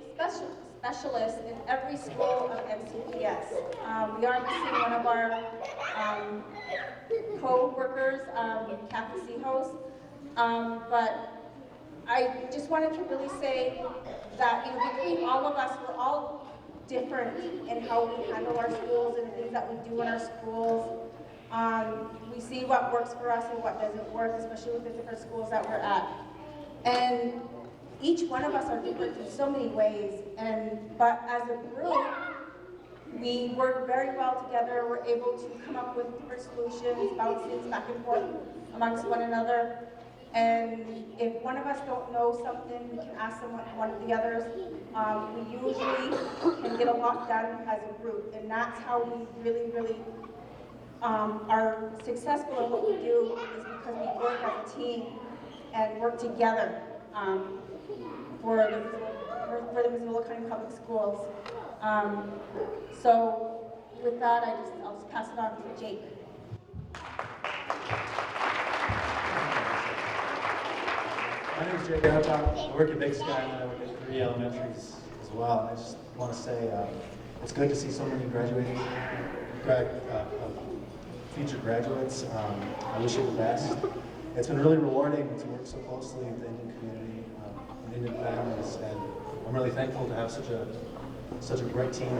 in every school of MCPS. We are missing one of our co-workers, Kathy Seahouse. But I just wanted to really say that between all of us, we're all different in how we handle our schools and the things that we do in our schools. We see what works for us and what doesn't work, especially with the different schools that we're at. And each one of us are different in so many ways, but as a group, we work very well together. We're able to come up with different solutions, bounce things back and forth amongst one another. And if one of us don't know something, we can ask one of the others. We usually can get a lot done as a group, and that's how we really are successful in what we do, is because we work as a team and work together for the Missoula County Public Schools. So with that, I'll just pass it on to Jake. My name is Jake Arapop. I work at Big Sky and I work at 3 elementaries as well. I just want to say it's good to see so many future graduates. I wish you the best. It's been really rewarding to work so closely with the Indian community and Indian families, and I'm really thankful to have such a great team.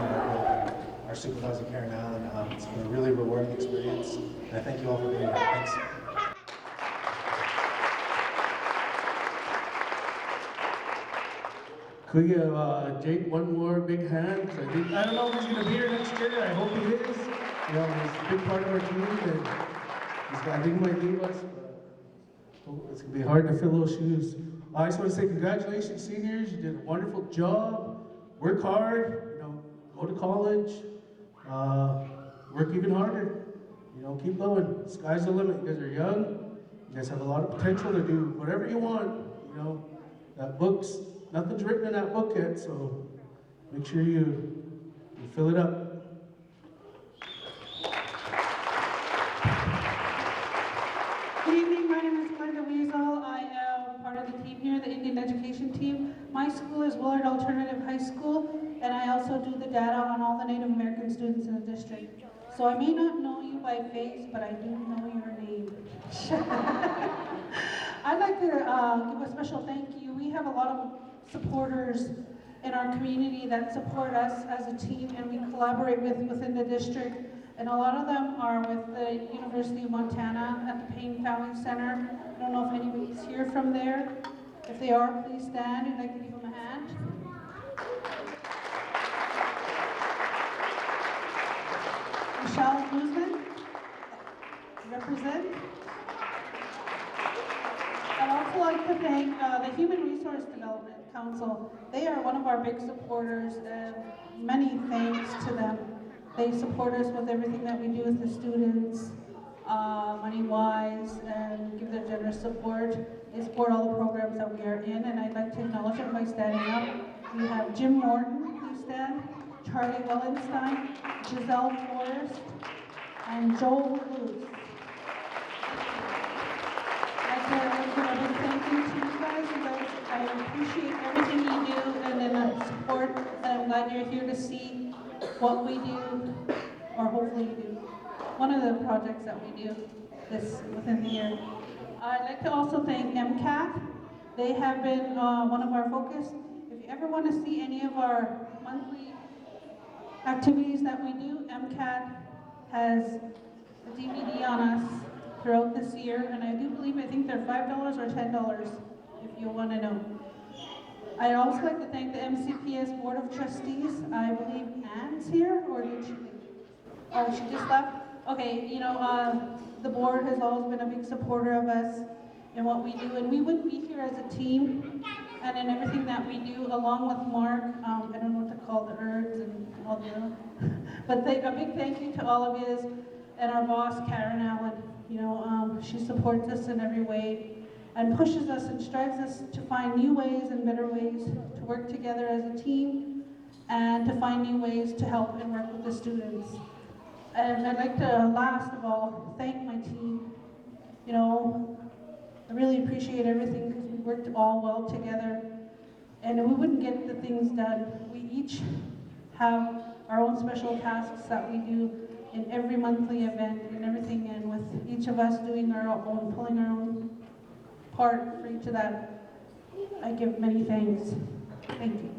Our supervisor Karen Allen. It's been a really rewarding experience, and I thank you all for being here. Thanks. Could we give Jake one more big hand? I don't know if he's going to be here next year. I hope he is. He's a big part of our team, and I think he might leave us. But it's going to be hard to fill those shoes. I just want to say congratulations, seniors. You did a wonderful job. Work hard. Go to college. Work even harder. Keep going. Sky's the limit. You guys are young. You guys have a lot of potential to do whatever you want. That book's nothing's written in that book yet, so make sure you fill it up. Good evening, my name is Glenda Weasel. I am part of the team here, the Indian Education team. My school is Willard Alternative High School, and I also do the data on all the Native American students in the district. So I may not know you by face, but I do know your name. I'd like to give a special thank you. We have a lot of supporters in our community that support us as a team, and we collaborate within the district. And a lot of them are with the University of Montana at the Payne Family Center. I don't know if anybody's here from there. If they are, please stand. I'd like to give them a hand. Michelle Guzman, represent. I'd also like to thank the Human Resource Development Council. They are one of our big supporters, and many thanks to them. They support us with everything that we do with the students, money-wise, and give their generous support. They support all the programs that we are in, and I'd like to acknowledge them by standing up. We have Jim Morton, please stand, Charlie Wellenstein, Giselle Forrest, and Joel Luce. I'd like to give a big thank you to you guys. I appreciate everything you do, and then the support, and I'm glad you're here to see what we do, or hopefully you do. One of the projects that we do within the year. I'd like to also thank MCAT. They have been one of our focus. If you ever want to see any of our monthly activities that we do, MCAT has a DVD on us throughout this year, and I think they're $5 or $10 if you want to know. I'd also like to thank the MCPS Board of Trustees. I believe Anne's here, or did she? Oh, she just left? Okay, you know, the board has always been a big supporter of us and what we do, and we wouldn't be here as a team and in everything that we do, along with Mark. I don't know what to call the herds and all the, but a big thank you to all of you and our boss, Karen Allen. You know, she supports us in every way and pushes us and strives us to find new ways and better ways to work together as a team and to find new ways to help and work with the students. And I'd like to, last of all, thank my team. You know, I really appreciate everything because we worked all well together and we wouldn't get the things done. We each have our own special tasks that we do in every monthly event and everything, and with each of us doing our own, pulling our own part for each of that, I give many thanks. Thank you.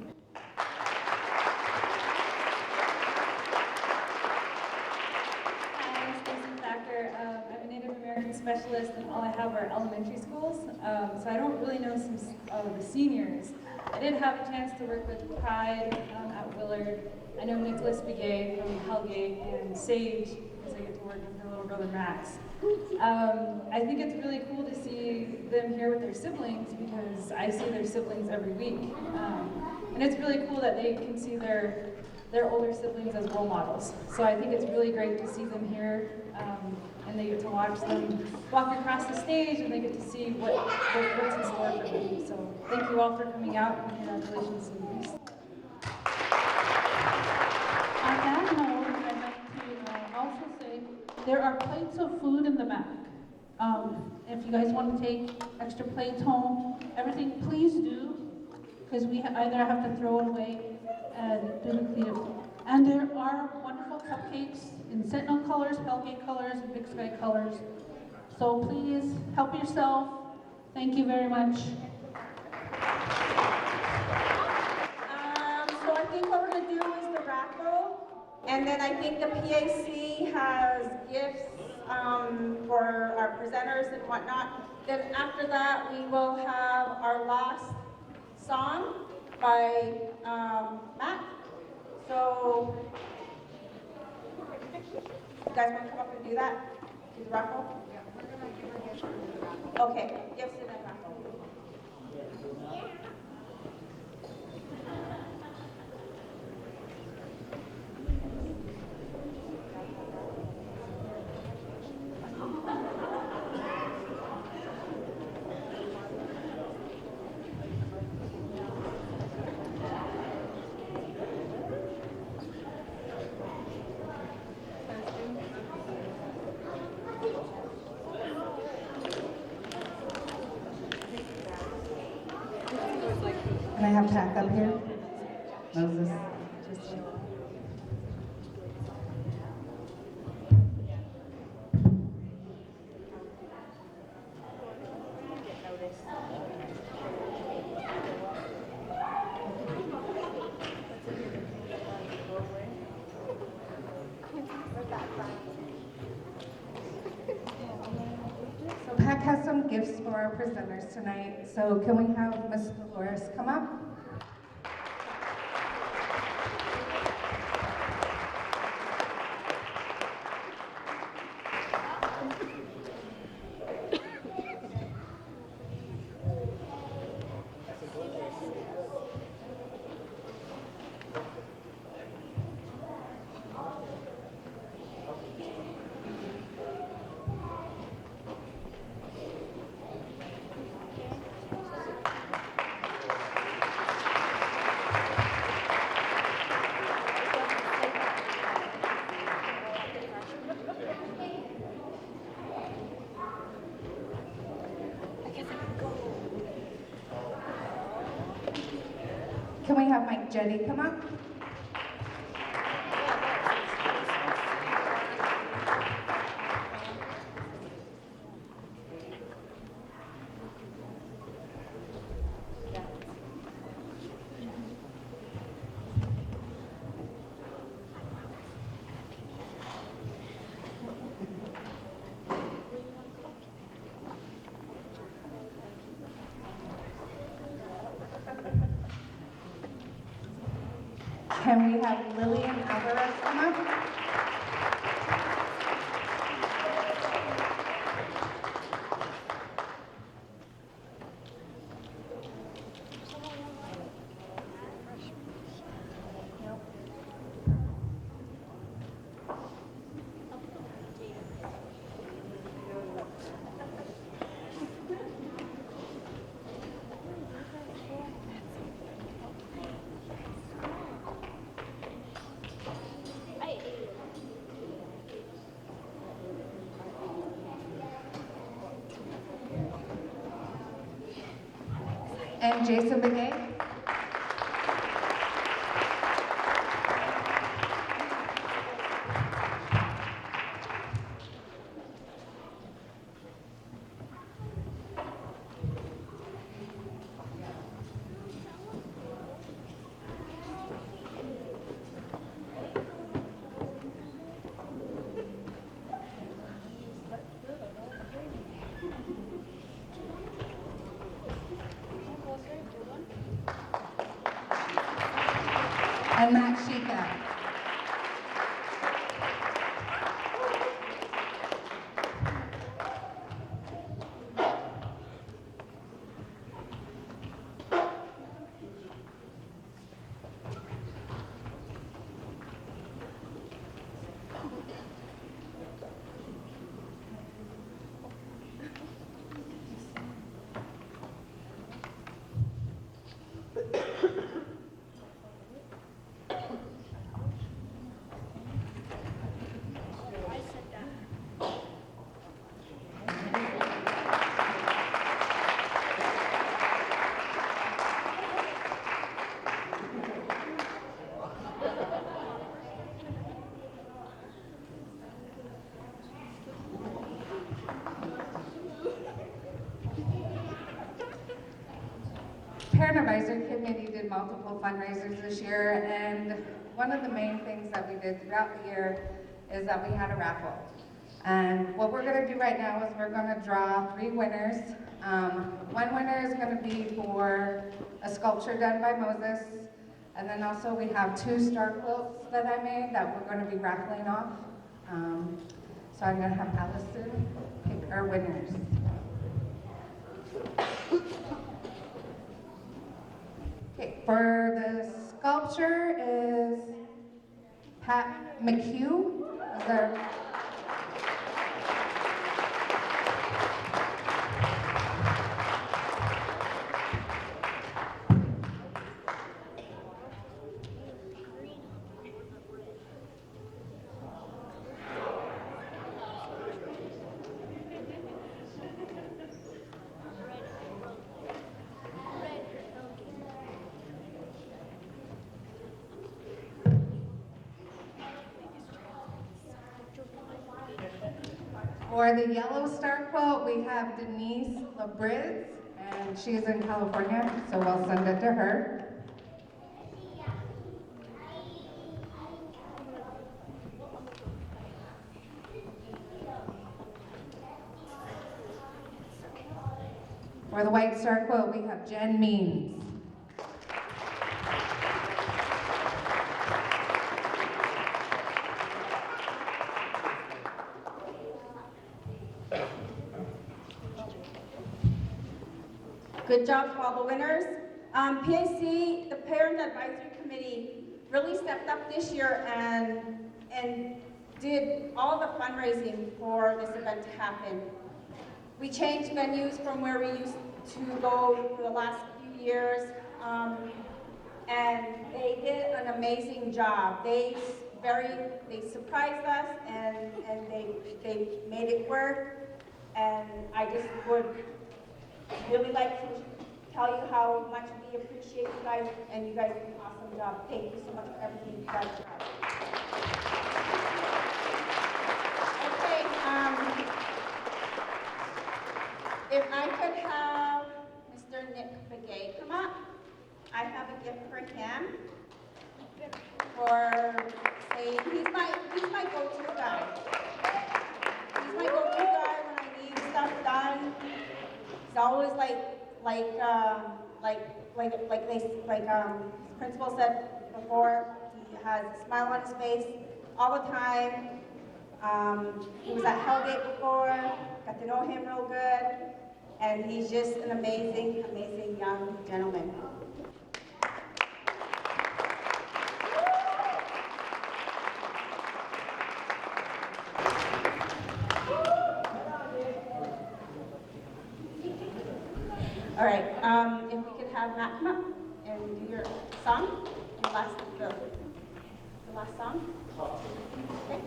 I'm a Native American specialist, and all I have are elementary schools, so I don't really know some of the seniors. I did have a chance to work with Pride at Willard. I know Nicholas Begay from Hellgate and Sage, because I get to work with her little brother Max. I think it's really cool to see them here with their siblings, because I see their siblings every week. And it's really cool that they can see their older siblings as role models. So I think it's really great to see them here, and they get to watch them walk across the stage, and they get to see what's in store for them. So thank you all for coming out, and congratulations, seniors. On that note, I'd like to also say there are plates of food in the back. If you guys want to take extra plates home, everything, please do, because we either have to throw it away and do the cleanup. And there are wonderful cupcakes in Sentinel colors, Hellgate colors, and Big Sky colors. So please help yourself. Thank you very much. So I think what we're going to do is the raffle, and then I think the PAC has gifts for our presenters and whatnot. Then after that, we will have our last song by Matt. So, you guys want to come up and do that? Do the raffle? Yeah, we're going to give her gifts for the raffle. Okay, gifts and then raffle. Can I have Pat up here? Moses. So Pat has some gifts for our presenters tonight. So can we have Ms. Dolores come up? Can we have Mike Jetty come up? Can we have Lillian Alvarez come up? And Jason Begay. And Matt Shika. Parent Advisory Committee did multiple fundraisers this year, and one of the main things that we did throughout the year is that we had a raffle. And what we're going to do right now is we're going to draw 3 winners. One winner is going to be for a sculpture done by Moses, and then also we have 2 star quilts that I made that we're going to be raffling off. So I'm going to have Allison pick our winners. Okay, for the sculpture is Pat McHugh. Is there? For the yellow star quilt, we have Denise LaBriz, and she's in California, so we'll send it to her. For the white star quilt, we have Jen Means. Good job to all the winners. PAC, the Parent Advisory Committee, really stepped up this year and did all the fundraising for this event to happen. We changed venues from where we used to go for the last few years, and they did an amazing job. They surprised us, and they made it work, and I just would really like to tell you how much we appreciate you guys, and you guys did an awesome job. Thank you so much for everything you guys have. Okay, if I could have Mr. Nick Begay come up. I have a gift for him for saying he's my go-to guy. He's my go-to guy when I need stuff done. He's always his principal said before, He has a smile on his face all the time. He was at Hellgate before, got to know him real good, and he's just an amazing, amazing young gentleman. All right, if we could have Matt come up and do your song, the last song. Okay.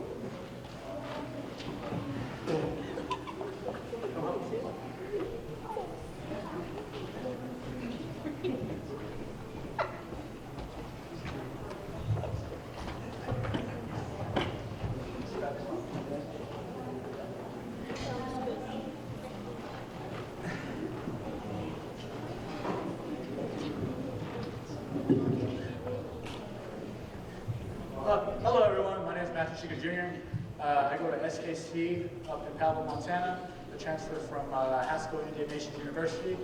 Hello everyone, my name is Matthew Shiga Jr. I go to SKC up in Pavel, Montana, the transfer from Haskell Indian Nations University.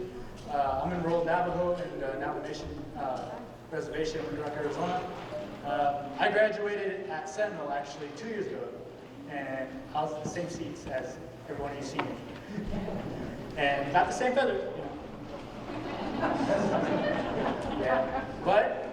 I'm enrolled Navajo in the Navajo Nation Reservation in New York, Arizona. I graduated at Sentinel actually 2 years ago, and I was in the same seats as everyone you see me. And got the same feather, you know. Yeah, but,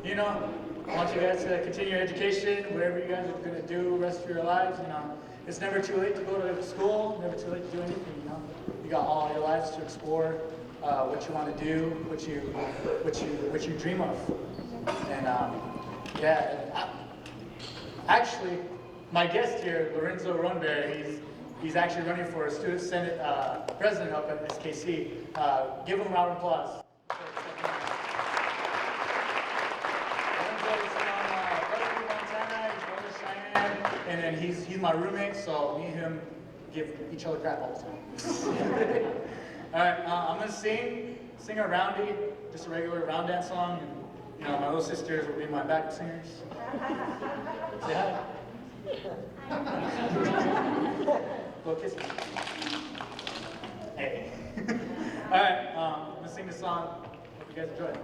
you know, I want you guys to continue your education, whatever you guys are going to do the rest of your lives, you know. It's never too late to go to school, never too late to do anything, you know. You got all your lives to explore what you want to do, what you dream of. And actually, my guest here, Lorenzo Runberry, he's actually running for a student senate president up at SKC. Give him a round of applause. And then he's my roommate, so me and him give each other crap all the time. All right, I'm gonna sing a roundie, just a regular round dance song, and you know my little sisters will be my backup singers. Say hi. Little kiss. Hey. All right, I'm gonna sing this song. Hope you guys enjoy it.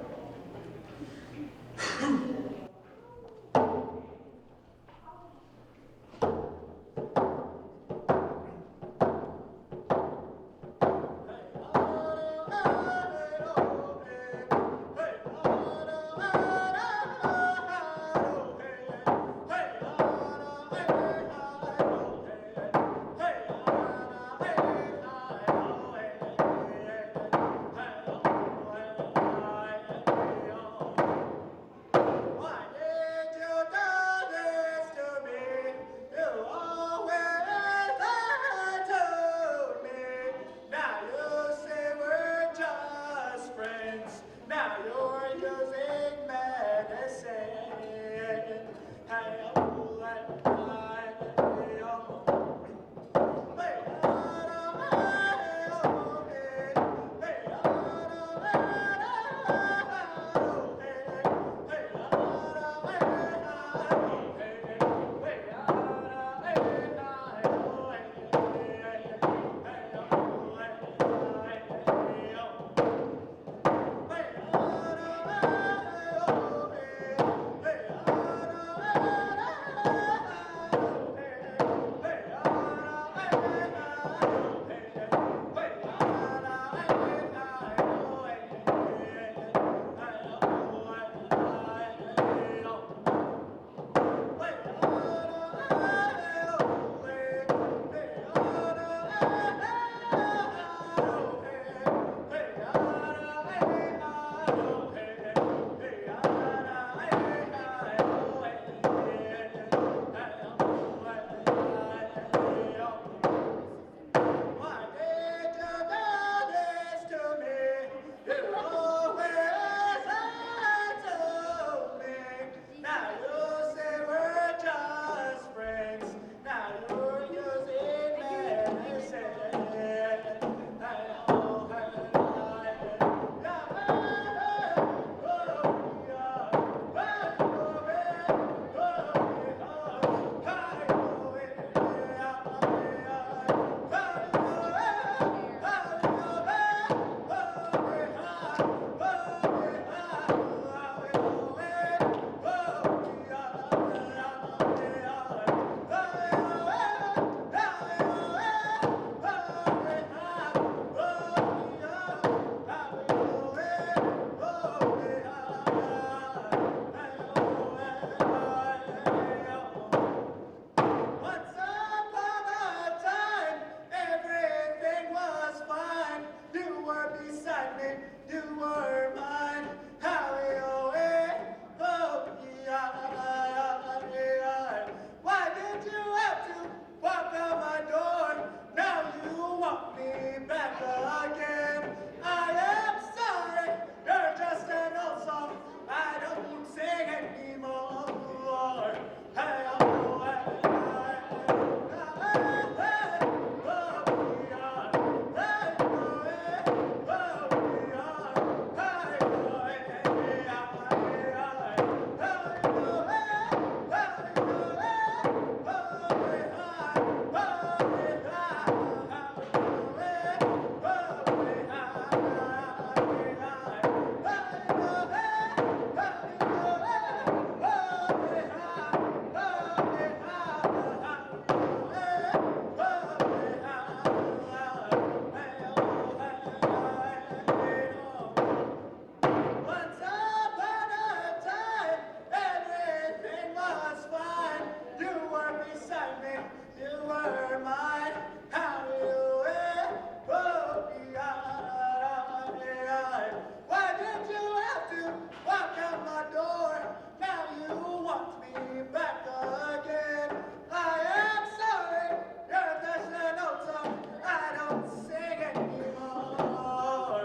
you were mine. Howie, oh, why did you have to walk out my door? Now you want me back again. I am sorry, you're just an old song. I don't sing anymore. Hey, once upon a time, everything was fine. You were beside me, you were mine. How you why did you have to walk out my door? Now you want me back again. I am sorry, you're just an old song. I don't sing anymore.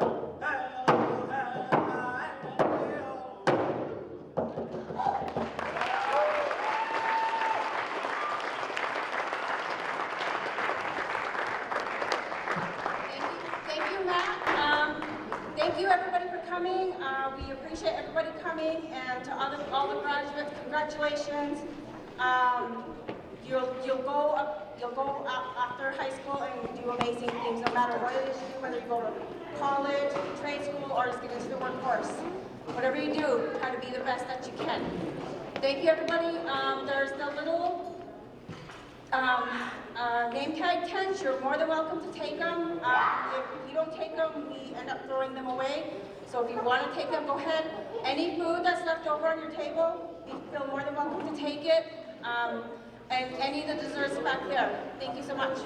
Thank you, Matt. Thank you, everybody, for coming. We appreciate everybody coming, and to all the graduates, congratulations. You'll go after high school and do amazing things, no matter what it is you do, whether you go to college, trade school, or just get into the workforce. Whatever you do, try to be the best that you can. Thank you, everybody. There's the little name tag tents. You're more than welcome to take them. If you don't take them, we end up throwing them away. So if you want to take them, go ahead. Any food that's left over on your table, you feel more than welcome to take it. And any of the desserts back there. Thank you so much.